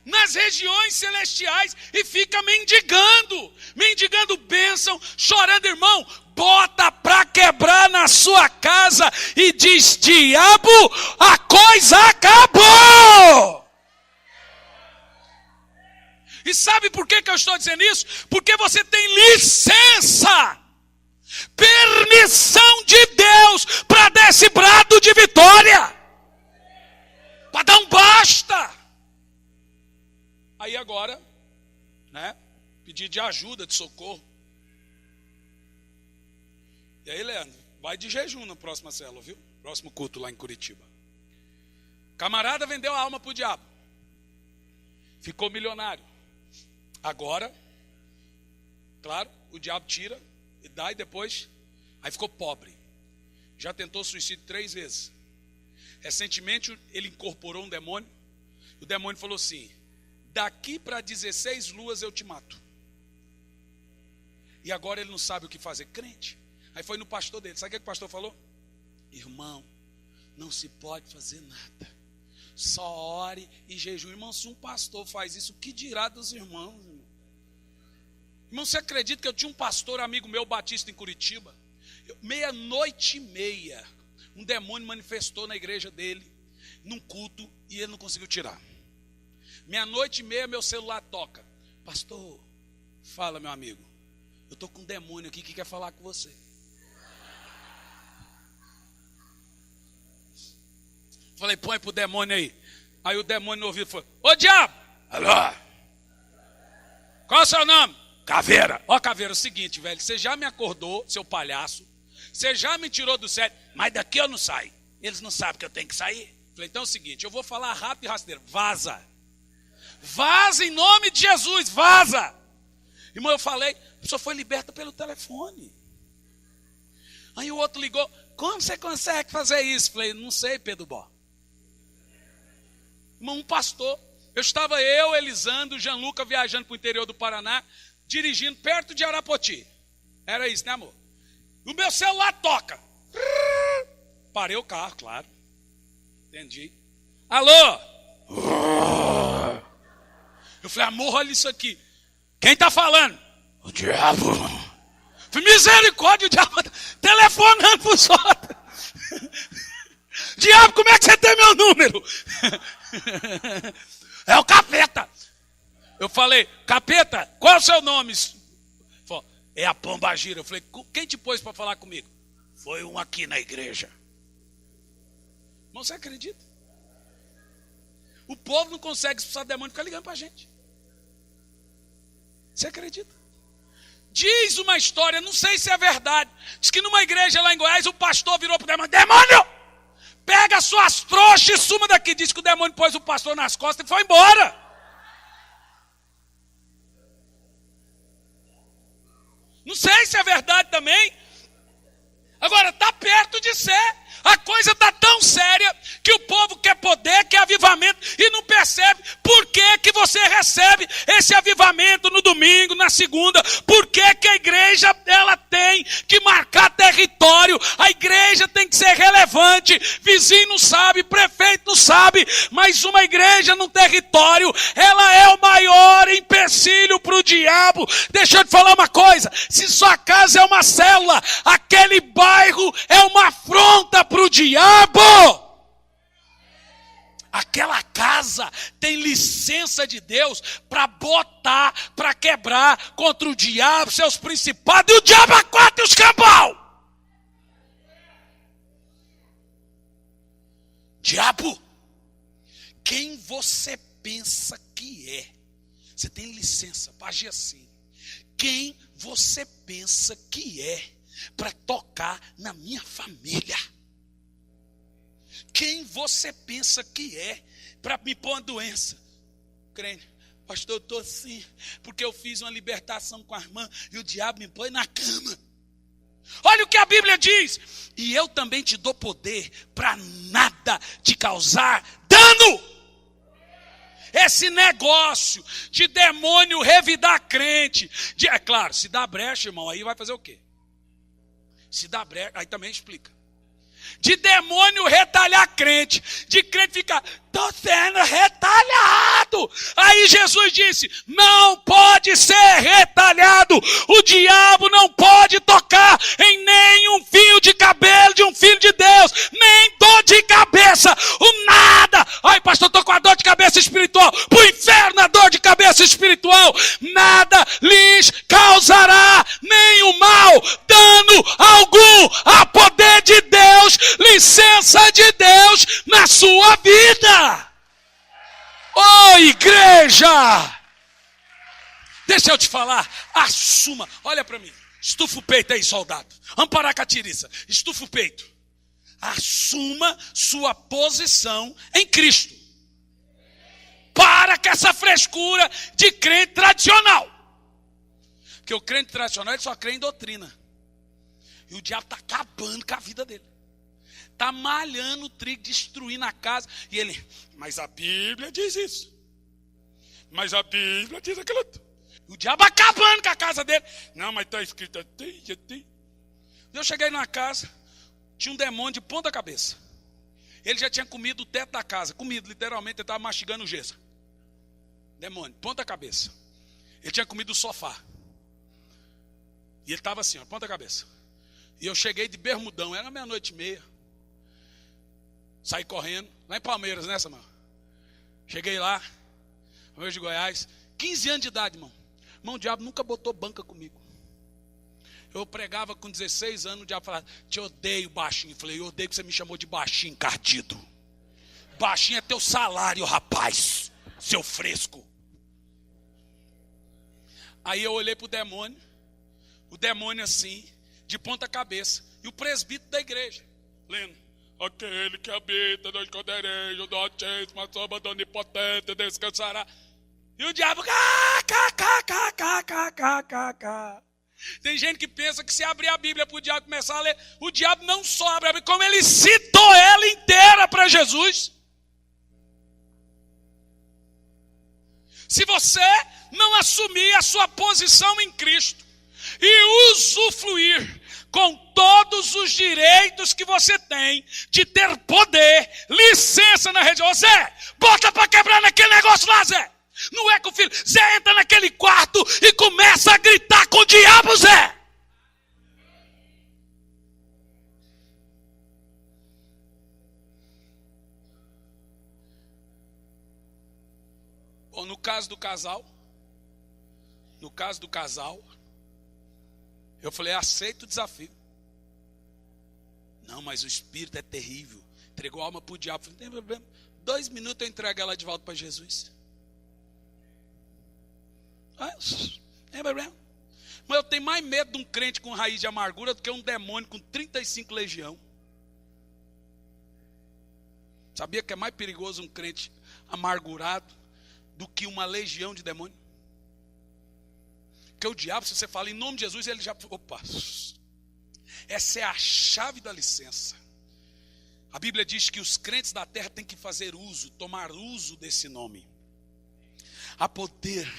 nas regiões celestiais e fica mendigando bênção, chorando, irmão. Bota para quebrar na sua casa e diz: diabo, a coisa acabou. E sabe por que eu estou dizendo isso? Porque você tem licença, permissão de Deus para dar esse brado de vitória, para dar um basta. Aí agora, né, pedir de ajuda, de socorro. E aí, Leandro, vai de jejum na próxima célula, viu? Próximo culto lá em Curitiba. Camarada vendeu a alma para o diabo. Ficou milionário. Agora, claro, o diabo tira e dá e depois, aí ficou pobre. Já tentou suicídio 3 vezes. Recentemente ele incorporou um demônio. O demônio falou assim: daqui para 16 luas eu te mato. E agora ele não sabe o que fazer. Crente. Aí foi no pastor dele. Sabe o que o pastor falou? Irmão, não se pode fazer nada. Só ore e jejum. Irmão, se um pastor faz isso, o que dirá dos irmãos? Irmão, você acredita que eu tinha um pastor amigo meu, batista, em Curitiba? 00:30, um demônio manifestou na igreja dele, num culto, e ele não conseguiu tirar. 00:30, meu celular toca. Pastor, fala, meu amigo, eu estou com um demônio aqui que quer falar com você. Falei, põe pro demônio aí. Aí o demônio no ouvido falou: ô diabo! Alô? Qual é o seu nome? Caveira. Ó, Caveira, é o seguinte, velho, você já me acordou, seu palhaço. Você já me tirou do sério, mas daqui eu não saio. Eles não sabem que eu tenho que sair. Falei, então é o seguinte, eu vou falar rápido e rasteiro. Vaza. Vaza em nome de Jesus, vaza. Irmão, eu falei, a pessoa foi liberta pelo telefone. Aí o outro ligou, como você consegue fazer isso? Falei, não sei, Pedro Bó. Irmão, um pastor, Elisandro, Gianluca viajando para o interior do Paraná, dirigindo perto de Arapoti. Era isso, né, amor? O meu celular toca. Parei o carro, claro. Entendi. Alô? Eu falei, amor, olha isso aqui. Quem está falando? O diabo. Falei, misericórdia, o diabo tá telefonando para os outros. Diabo, como é que você tem meu número? É o capeta. Eu falei, capeta, qual é o seu nome? Falei, é a Pombagira. Eu falei, quem te pôs para falar comigo? Foi um aqui na igreja. Irmão, você acredita? O povo não consegue expulsar demônio, fica ligando para a gente. Você acredita? Diz uma história, não sei se é verdade. Diz que numa igreja lá em Goiás, o pastor virou para o demônio: demônio, pega suas trouxas e suma daqui. Diz que o demônio pôs o pastor nas costas e foi embora. Não sei se é verdade também. Agora, está perto de ser. A coisa está tão séria que o povo quer poder, quer avivamento e não percebe por que você recebe esse avivamento no domingo, na segunda. Por que a igreja ela tem que marcar território, a igreja tem que ser relevante. Vizinho não sabe, prefeito não sabe, mas uma igreja num território, ela é o maior empecilho para o diabo. Deixa eu te falar uma coisa, se sua casa é uma célula, aquele bairro é uma afronta para o diabo. Aquela casa tem licença de Deus para botar, para quebrar contra o diabo, seus principados, e o diabo acota e os cambal. Diabo, quem você pensa que é? Você tem licença para agir assim. Quem você pensa que é para tocar na minha família? Quem você pensa que é para me pôr uma doença? Crente, pastor, eu estou assim, porque eu fiz uma libertação com a irmã e o diabo me põe na cama. Olha o que a Bíblia diz. E eu também te dou poder para nada te causar dano. Esse negócio de demônio revidar crente. É claro, se dá brecha, irmão, aí vai fazer o quê? Se dá brecha, aí também explica. De demônio retalhar crente. De crente ficar, estou sendo retalhado. Aí Jesus disse, não pode ser retalhado. O diabo não pode tocar em nenhum fio de cabelo de um filho de Deus. Nem dor de cabeça. O nada. Ai, pastor, estou com a dor de cabeça espiritual. Pro inferno a dor de cabeça espiritual. Nada lhes causará nenhum mal, dano algum. A poder de Deus, licença de Deus na sua vida. Ô igreja, deixa eu te falar, assuma, olha para mim, estufa o peito aí, soldado, vamos parar com a tiriça, estufa o peito, assuma sua posição em Cristo, para com essa frescura de crente tradicional, porque o crente tradicional ele só crê em doutrina, e o diabo está acabando com a vida dele. Está malhando o trigo, destruindo a casa. E ele, mas a Bíblia diz isso. Mas a Bíblia diz aquilo. O diabo acabando com a casa dele. Não, mas está escrito assim. Eu cheguei na casa, tinha um demônio de ponta cabeça. Ele já tinha comido o teto da casa. Comido, literalmente, ele estava mastigando o gesso. Demônio, ponta cabeça. Ele tinha comido o sofá. E ele estava assim, ó, ponta cabeça. E eu cheguei de bermudão, era 00:30. Saí correndo, lá em Palmeiras, né, Samuel? Cheguei lá, Palmeiras de Goiás, 15 anos de idade, irmão. Irmão, o diabo nunca botou banca comigo. Eu pregava com 16 anos, o diabo falava, te odeio, baixinho. Eu falei, eu odeio que você me chamou de baixinho, encardido. Baixinho é teu salário, rapaz, seu fresco. Aí eu olhei para o demônio assim, de ponta cabeça, e o presbítero da igreja, lendo. Aquele que habita no esconderijo do Altíssimo, a sombra do Onipotente descansará. E o diabo, Tem gente que pensa que se abrir a Bíblia para o diabo começar a ler, o diabo não só abre a Bíblia, como ele citou ela inteira para Jesus. Se você não assumir a sua posição em Cristo e usufruir com todos os direitos que você tem de ter poder, licença na região. Ô Zé, bota para quebrar naquele negócio lá, Zé. Não é com o filho. Zé entra naquele quarto e começa a gritar com o diabo, Zé. Ou no caso do casal, eu falei, aceito o desafio. Não, mas o espírito é terrível. Entregou a alma para o diabo. Falei, não tem problema. 2 minutos eu entrego ela de volta para Jesus. Não tem problema. Mas eu tenho mais medo de um crente com raiz de amargura do que um demônio com 35 legião. Sabia que é mais perigoso um crente amargurado do que uma legião de demônio? Porque o diabo, se você fala em nome de Jesus, ele já... Opa! Essa é a chave da licença. A Bíblia diz que os crentes da terra têm que fazer uso, tomar uso desse nome. Há poder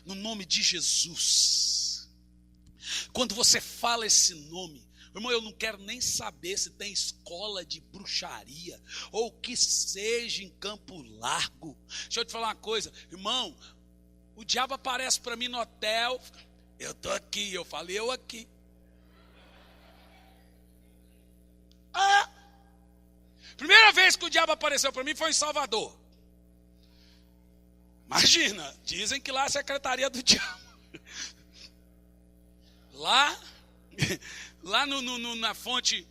no nome de Jesus. Quando você fala esse nome, irmão, eu não quero nem saber se tem escola de bruxaria ou o que seja em Campo Largo. Deixa eu te falar uma coisa, irmão. O diabo aparece para mim no hotel. Eu estou aqui, eu falei, eu aqui. Primeira vez que o diabo apareceu para mim foi em Salvador. Imagina, dizem que lá é a secretaria do diabo. Lá na fonte,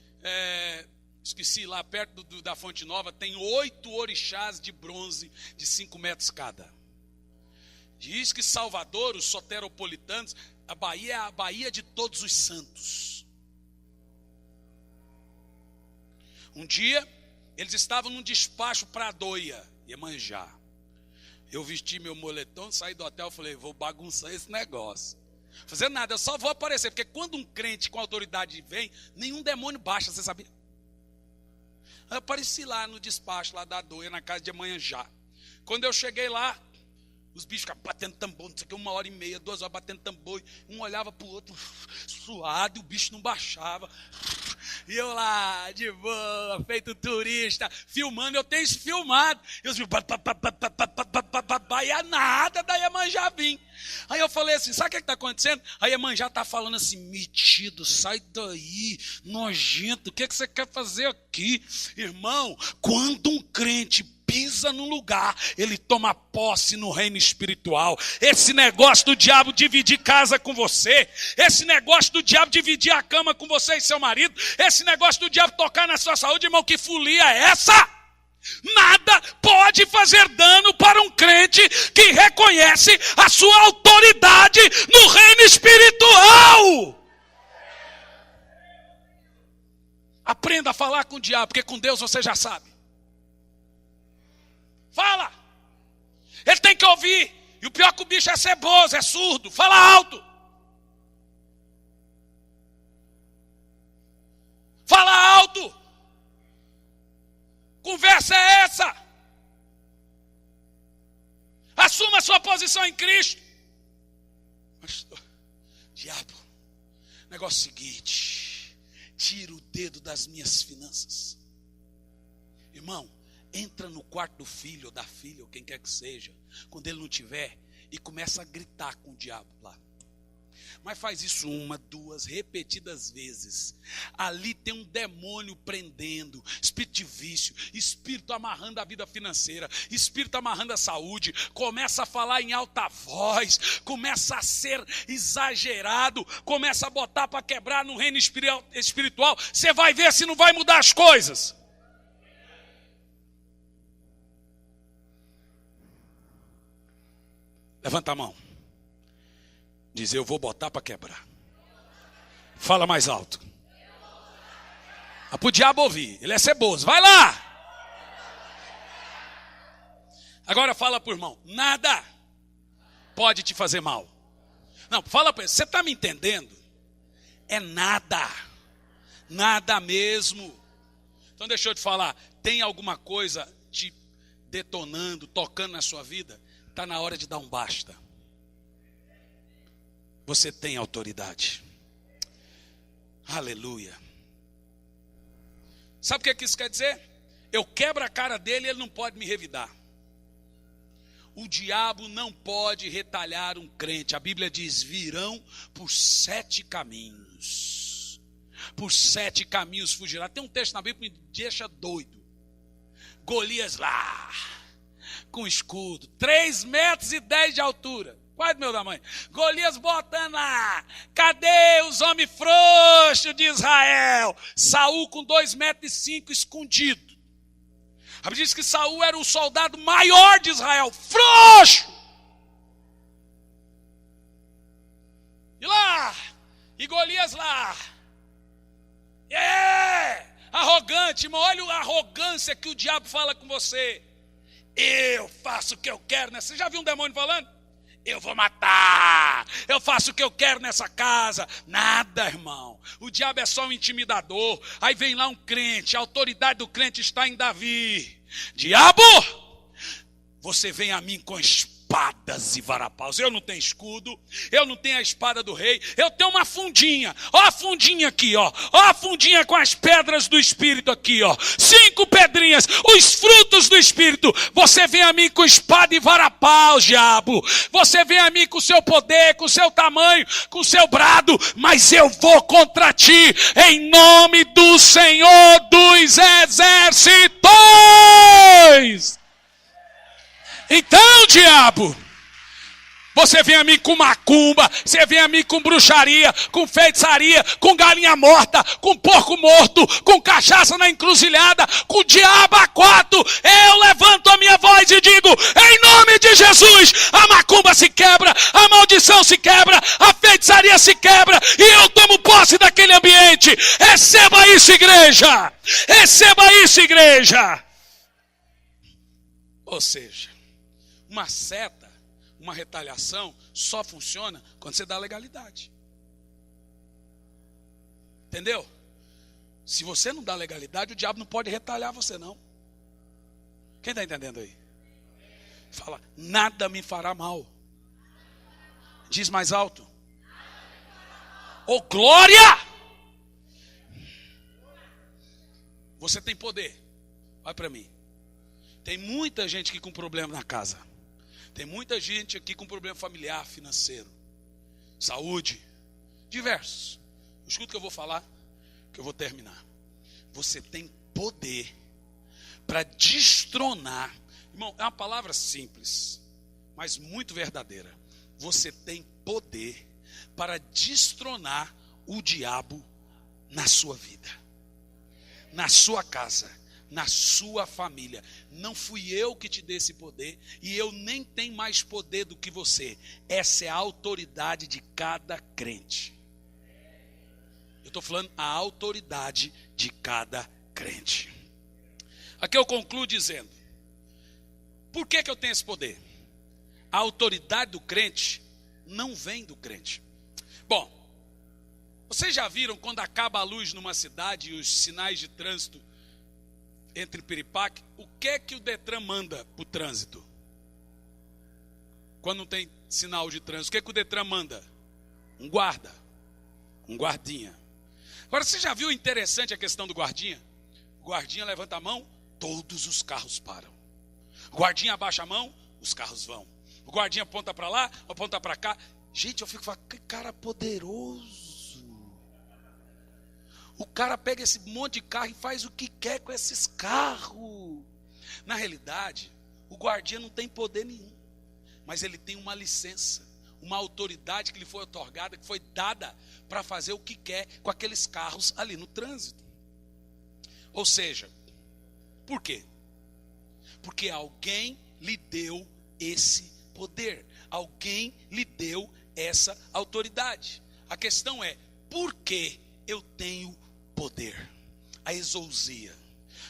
esqueci, lá perto da fonte nova, tem 8 orixás de bronze de 5 metros cada. Diz que Salvador, os soteropolitanos, a Bahia é a Bahia de todos os santos. Um dia, eles estavam num despacho para Doia, Iemanjá. Eu vesti meu moletom, saí do hotel, falei, vou bagunçar esse negócio. Fazer nada, eu só vou aparecer, porque quando um crente com autoridade vem, nenhum demônio baixa, você sabia? Eu apareci lá no despacho, lá da Doia, na casa de Iemanjá. Quando eu cheguei lá, os bichos ficavam batendo tambor, não sei o que, 1h30, 2 horas batendo tambor. Um olhava para o outro, suado, e o bicho não baixava. E eu lá, de boa, feito turista, filmando, eu tenho isso filmado. E os bichos, e nada da Iemanjá vir. Aí eu falei assim, sabe o que está acontecendo? A Iemanjá está falando assim, metido, sai daí, nojento, o que você quer fazer aqui? Irmão, quando um crente pisa no lugar, ele toma posse no reino espiritual. Esse negócio do diabo dividir casa com você, esse negócio do diabo dividir a cama com você e seu marido, esse negócio do diabo tocar na sua saúde, irmão, que folia é essa? Nada pode fazer dano para um crente que reconhece a sua autoridade no reino espiritual. Aprenda a falar com o diabo, porque com Deus você já sabe. Fala. Ele tem que ouvir. E o pior que o bicho é ceboso, é surdo. Fala alto. Fala alto. Conversa é essa. Assuma a sua posição em Cristo. Pastor, diabo, negócio seguinte. Tira o dedo das minhas finanças. Irmão, entra no quarto do filho ou da filha, ou quem quer que seja, quando ele não tiver, e começa a gritar com o diabo lá. Mas faz isso 1, 2, repetidas vezes. Ali tem um demônio prendendo, espírito de vício, espírito amarrando a vida financeira, espírito amarrando a saúde. Começa a falar em alta voz, começa a ser exagerado, começa a botar para quebrar no reino espiritual. Você vai ver se não vai mudar as coisas. Levanta a mão. Diz, eu vou botar para quebrar. Fala mais alto. Para o diabo ouvir. Ele é ceboso. Vai lá. Agora fala para o irmão. Nada pode te fazer mal. Não, fala para ele. Você está me entendendo? É nada. Nada mesmo. Então deixa eu te falar. Tem alguma coisa te detonando, tocando na sua vida? Está na hora de dar um basta. Você tem autoridade. Aleluia. Sabe o que isso quer dizer? Eu quebro a cara dele e ele não pode me revidar. O diabo não pode retalhar um crente. A Bíblia diz, virão por 7 caminhos. Por 7 caminhos fugirá. Tem um texto na Bíblia que me deixa doido. Golias lá, com escudo, 3,10 metros de altura. Quase do meu tamanho. Golias botando lá. Cadê os homens frouxos de Israel? Saul com 2,5 metros escondido. A Bíblia diz que Saul era o soldado maior de Israel. Frouxo. E lá. E Golias lá. Arrogante, irmão. Olha a arrogância que o diabo fala com você. Eu faço o que eu quero, né? Você já viu um demônio falando? Eu vou matar, eu faço o que eu quero nessa casa. Nada, irmão. O diabo é só um intimidador. Aí vem lá um crente, a autoridade do crente está em Davi. Diabo, você vem a mim com espadas e varapaus. Eu não tenho escudo, eu não tenho a espada do rei, eu tenho uma fundinha. Ó a fundinha aqui, ó. Ó a fundinha com as pedras do Espírito aqui, ó. 5 pedrinhas, os frutos do Espírito. Você vem a mim com espada e varapaus, diabo. Você vem a mim com o seu poder, com o seu tamanho, com o seu brado, mas eu vou contra ti, em nome do Senhor dos Exércitos. Então, diabo, Você vem a mim com macumba, você vem a mim com bruxaria, com feitiçaria, com galinha morta, com porco morto, com cachaça na encruzilhada, com o diabo a quatro. Eu levanto a minha voz e digo, em nome de Jesus, a macumba se quebra, a maldição se quebra, a feitiçaria se quebra, e eu tomo posse daquele ambiente. Receba isso, igreja! Receba isso, igreja! Ou seja, uma seta, uma retaliação só funciona quando você dá legalidade. Entendeu? Se você não dá legalidade, o diabo não pode retalhar você, não. Quem está entendendo aí? Fala, nada me fará mal. Diz mais alto. Ô, glória! Você tem poder. Vai para mim. Tem muita gente aqui com problema na casa. Tem muita gente aqui com problema familiar, financeiro, saúde, diversos. Escuta o que eu vou falar, que eu vou terminar. Você tem poder para destronar. Irmão, é uma palavra simples, mas muito verdadeira. Você tem poder para destronar o diabo na sua vida, na sua casa, na sua família. Não fui eu que te dei esse poder, e eu nem tenho mais poder do que você. Essa é a autoridade de cada crente. Eu estou falando a autoridade de cada crente. Aqui eu concluo dizendo, por que eu tenho esse poder? A autoridade do crente não vem do crente. Bom, vocês já viram quando acaba a luz numa cidade e os sinais de trânsito entre Piripaque, o que é que o Detran manda para o trânsito? Quando não tem sinal de trânsito, o que é que o Detran manda? Um guarda, um guardinha. Agora, você já viu interessante a questão do guardinha? O guardinha levanta a mão, todos os carros param. O guardinha abaixa a mão, os carros vão. O guardinha aponta para lá, aponta para cá. Gente, eu fico falando, que cara poderoso. O cara pega esse monte de carro e faz o que quer com esses carros. Na realidade, o guardinha não tem poder nenhum. Mas ele tem uma licença, uma autoridade que lhe foi otorgada, que foi dada para fazer o que quer com aqueles carros ali no trânsito. Ou seja, por quê? Porque alguém lhe deu esse poder. Alguém lhe deu essa autoridade. A questão é, por que eu tenho poder? A exousia.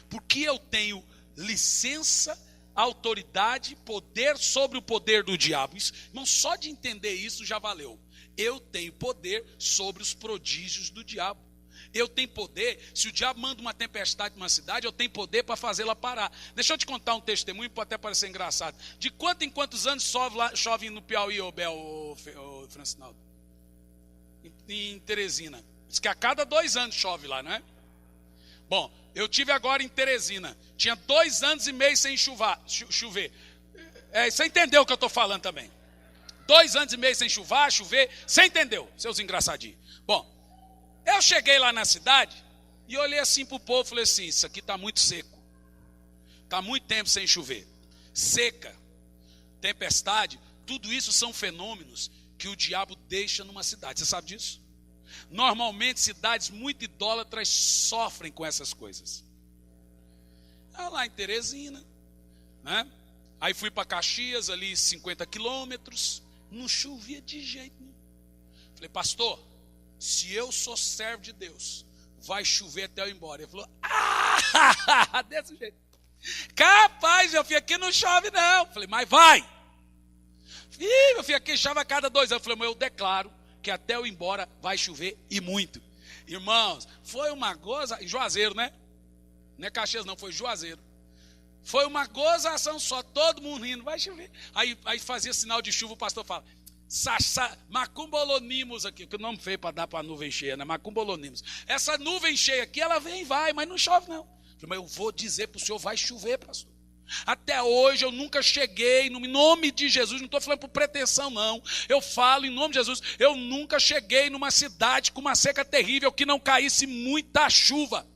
Porque eu tenho licença, autoridade, poder sobre o poder do diabo. Isso, irmão, só de entender isso já valeu. Eu tenho poder sobre os prodígios do diabo. Eu tenho poder, se o diabo manda uma tempestade numa cidade, eu tenho poder para fazê-la parar. Deixa eu te contar um testemunho, pode até parecer engraçado. De quanto em quantos anos chove no Piauí, ô Francinaldo? Em Teresina. Diz que a cada 2 anos chove lá, não é? Bom, eu tive agora em Teresina. Tinha 2 anos e meio sem chover. Você entendeu o que eu estou falando também. 2 anos e meio sem chover. Você entendeu, seus engraçadinhos. Bom, eu cheguei lá na cidade e olhei assim para o povo e falei assim, isso aqui está muito seco. Está muito tempo sem chover. Seca, tempestade, tudo isso são fenômenos que o diabo deixa numa cidade. Você sabe disso? Normalmente cidades muito idólatras sofrem com essas coisas. Lá em Teresina, né? Aí fui para Caxias, ali 50 quilômetros, não chovia de jeito nenhum. Falei, pastor, se eu sou servo de Deus, vai chover até eu ir embora. Ele falou, desse jeito. Capaz, meu filho, aqui não chove não. Falei, mas vai. Meu filho, aqui chove a cada 2 anos. Falei, mas eu declaro que até eu ir embora vai chover e muito. Irmãos, foi uma goza, Juazeiro, né? Não é Caxias não, foi Juazeiro. Foi uma gozação só, todo mundo rindo, vai chover. Aí fazia sinal de chuva, o pastor fala, macumbolonimos aqui, que nome feio para dar para a nuvem cheia, né? Macumbolonimos. Essa nuvem cheia aqui, ela vem e vai, mas não chove não. Mas eu vou dizer para o senhor, vai chover, pastor. Até hoje eu nunca cheguei, no nome de Jesus, não estou falando por pretensão não, eu falo em nome de Jesus, eu nunca cheguei numa cidade com uma seca terrível que não caísse muita chuva.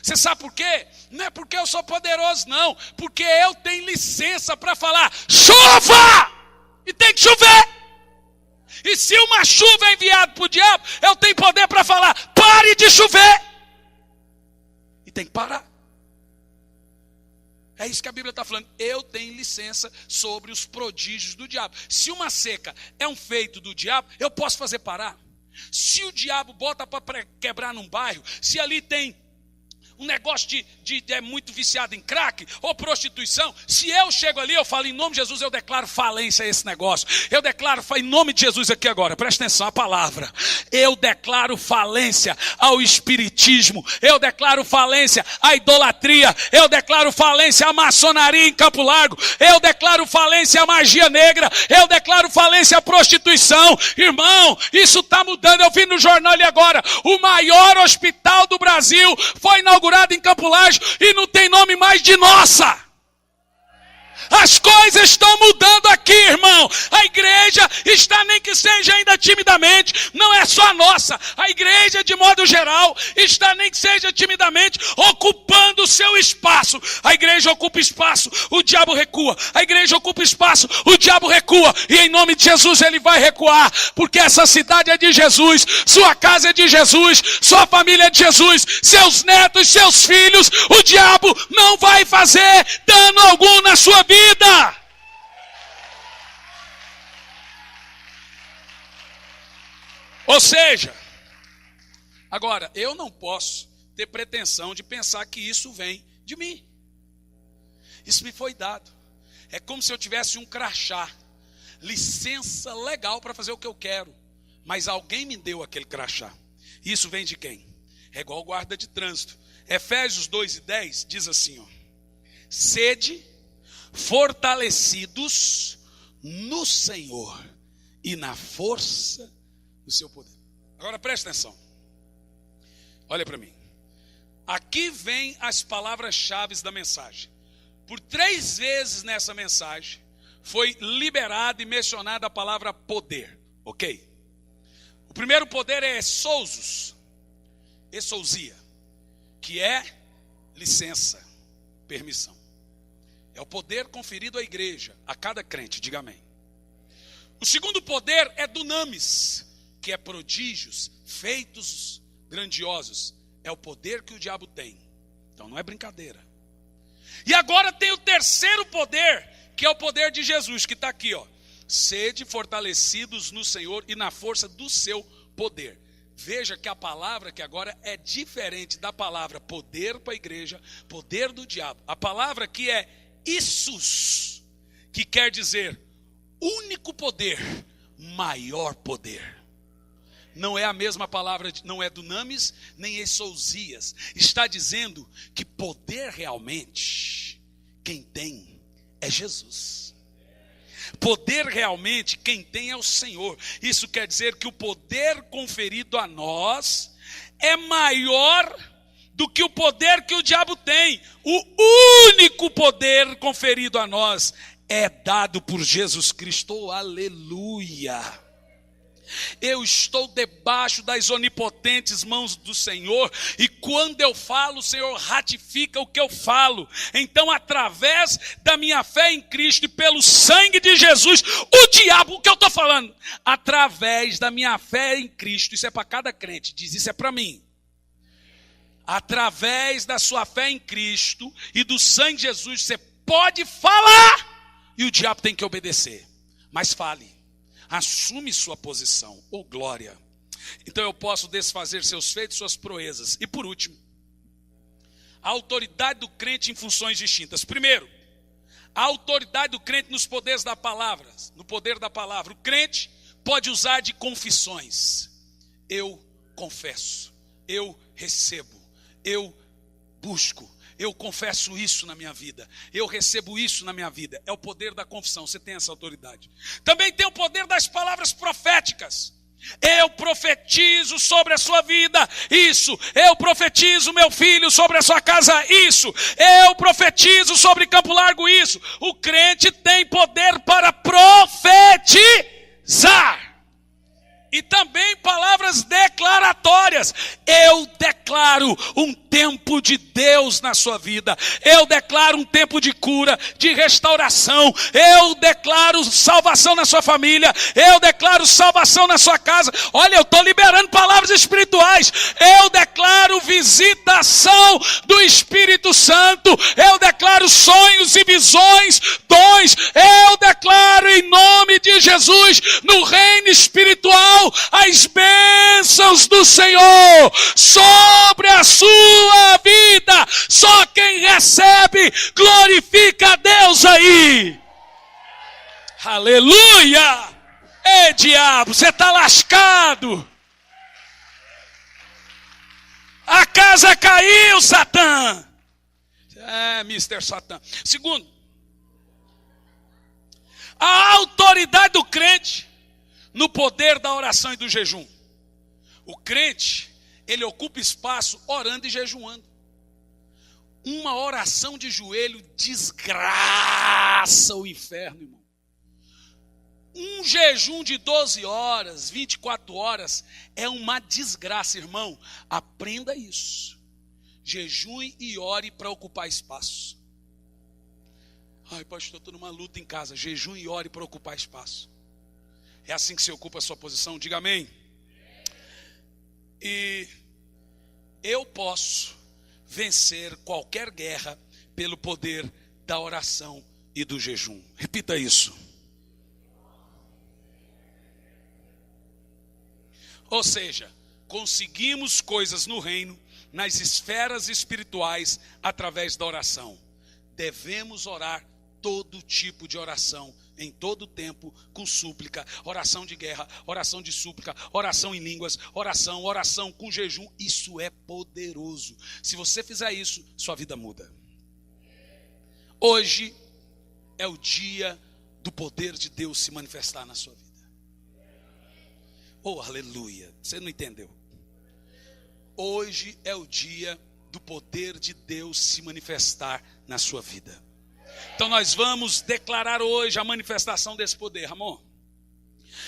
Você sabe por quê? Não é porque eu sou poderoso não, porque eu tenho licença para falar, chova! E tem que chover! E se uma chuva é enviada para o diabo, eu tenho poder para falar: pare de chover. E tem que parar. É isso que a Bíblia está falando. Eu tenho licença sobre os prodígios do diabo. Se uma seca é um feito do diabo, eu posso fazer parar. Se o diabo bota para quebrar num bairro, se ali tem um negócio é muito viciado em crack ou prostituição, se eu chego ali, eu falo: em nome de Jesus, eu declaro falência a esse negócio. Eu declaro, em nome de Jesus aqui agora, presta atenção, a palavra. Eu declaro falência ao espiritismo. Eu declaro falência à idolatria. Eu declaro falência à maçonaria em Campo Largo. Eu declaro falência à magia negra. Eu declaro falência à prostituição. Irmão, isso está mudando. Eu vi no jornal ali agora, o maior hospital do Brasil foi inaugurado em Campo Largo e não tem nome mais de Nossa. As coisas estão mudando aqui, irmão. A igreja está, nem que seja ainda timidamente, não é só a nossa. A igreja, de modo geral, está, nem que seja timidamente, ocupando o seu espaço. A igreja ocupa espaço, o diabo recua. A igreja ocupa espaço, o diabo recua. E em nome de Jesus ele vai recuar, porque essa cidade é de Jesus, sua casa é de Jesus, sua família é de Jesus, seus netos, seus filhos. O diabo não vai fazer dano algum na sua vida. Ou seja, agora, eu não posso ter pretensão de pensar que isso vem de mim. Isso me foi dado. É como se eu tivesse um crachá, licença legal para fazer o que eu quero, mas alguém me deu aquele crachá. Isso vem de quem? É igual o guarda de trânsito. Efésios 2:10 diz assim, ó: sede fortalecidos no Senhor e na força do seu poder. Agora presta atenção. Olha para mim. Aqui vem as palavras-chave da mensagem. Por 3 vezes nessa mensagem foi liberada e mencionada a palavra poder. Ok? O primeiro poder é exousia, que é licença, permissão. É o poder conferido à igreja, a cada crente, diga amém. O segundo poder é dunamis, que é prodígios, feitos grandiosos. É o poder que o diabo tem. Então não é brincadeira. E agora tem o terceiro poder, que é o poder de Jesus, que está aqui, ó. Sede fortalecidos no Senhor e na força do seu poder. Veja que a palavra que agora é diferente da palavra poder para a igreja, poder do diabo. A palavra aqui é Isus, que quer dizer único poder, maior poder. Não é a mesma palavra, não é dunamis, nem exousias. Está dizendo que poder realmente, quem tem é Jesus. Poder realmente, quem tem é o Senhor. Isso quer dizer que o poder conferido a nós é maior do que o poder que o diabo tem. O único poder conferido a nós é dado por Jesus Cristo. Oh, aleluia! Eu estou debaixo das onipotentes mãos do Senhor, e quando eu falo, o Senhor ratifica o que eu falo. Então, através da minha fé em Cristo e pelo sangue de Jesus, o diabo, o que eu estou falando? Através da minha fé em Cristo, isso é para cada crente, diz, isso é para mim. Através da sua fé em Cristo e do sangue de Jesus, você pode falar e o diabo tem que obedecer. Mas fale. Assume sua posição, oh glória. Então eu posso desfazer seus feitos, suas proezas. E por último, a autoridade do crente em funções distintas. Primeiro, a autoridade do crente nos poderes da palavra, no poder da palavra. O crente pode usar de confissões. Eu confesso, eu recebo, eu busco. Eu confesso isso na minha vida. Eu recebo isso na minha vida. É o poder da confissão. Você tem essa autoridade. Também tem o poder das palavras proféticas. Eu profetizo sobre a sua vida. Isso. Eu profetizo, meu filho, sobre a sua casa. Isso. Eu profetizo sobre Campo Largo. Isso. O crente tem poder para profetizar. E também palavras declaratórias. Eu declaro declaro um tempo de Deus na sua vida. Eu declaro um tempo de cura, de restauração. Eu declaro salvação na sua família. Eu declaro salvação na sua casa. Olha, eu estou liberando palavras espirituais. Eu declaro visitação do Espírito Santo. Eu declaro sonhos e visões, dons. Eu declaro em nome de Jesus, no reino espiritual, as bênçãos do Senhor sobre a sua vida. Só quem recebe glorifica a Deus aí. Aleluia! Ei, diabo, você está lascado. A casa caiu, Satã. Mr. Satã. Segundo, a autoridade do crente no poder da oração e do jejum. O crente, ele ocupa espaço orando e jejuando. Uma oração de joelho desgraça o inferno, irmão. Um jejum de 12 horas, 24 horas, é uma desgraça, irmão. Aprenda isso. Jejue e ore para ocupar espaço. Ai, pastor, estou numa luta em casa. Jejue e ore para ocupar espaço. É assim que você ocupa a sua posição? Diga amém. E eu posso vencer qualquer guerra pelo poder da oração e do jejum. Repita isso. Ou seja, conseguimos coisas no reino, nas esferas espirituais, através da oração. Devemos orar todo tipo de oração, em todo tempo, com súplica, oração de guerra, oração de súplica, oração em línguas, oração com jejum. Isso é poderoso. Se você fizer isso, sua vida muda. Hoje é o dia do poder de Deus se manifestar na sua vida. Oh, aleluia. Você não entendeu? Hoje é o dia do poder de Deus se manifestar na sua vida. Então nós vamos declarar hoje a manifestação desse poder, amor.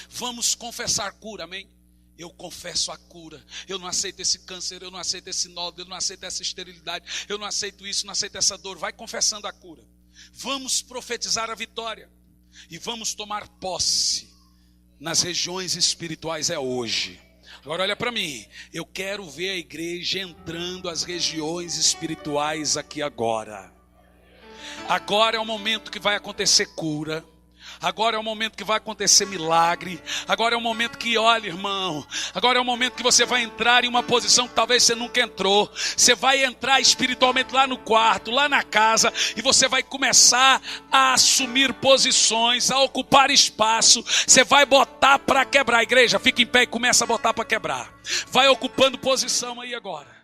Vamos confessar cura, amém? Eu confesso a cura. Eu não aceito esse câncer, eu não aceito esse nódulo, eu não aceito essa esterilidade, eu não aceito isso, não aceito essa dor. Vai confessando a cura. Vamos profetizar a vitória e vamos tomar posse nas regiões espirituais. É hoje. Agora olha para mim. Eu quero ver a igreja entrando as regiões espirituais aqui agora. Agora é o momento que vai acontecer cura. Agora é o momento que vai acontecer milagre. Agora é o momento que, olha, irmão, agora é o momento que você vai entrar em uma posição que talvez você nunca entrou. Você vai entrar espiritualmente lá no quarto, lá na casa, e você vai começar a assumir posições, a ocupar espaço. Você vai botar para quebrar. A igreja, fica em pé e começa a botar para quebrar. Vai ocupando posição aí agora.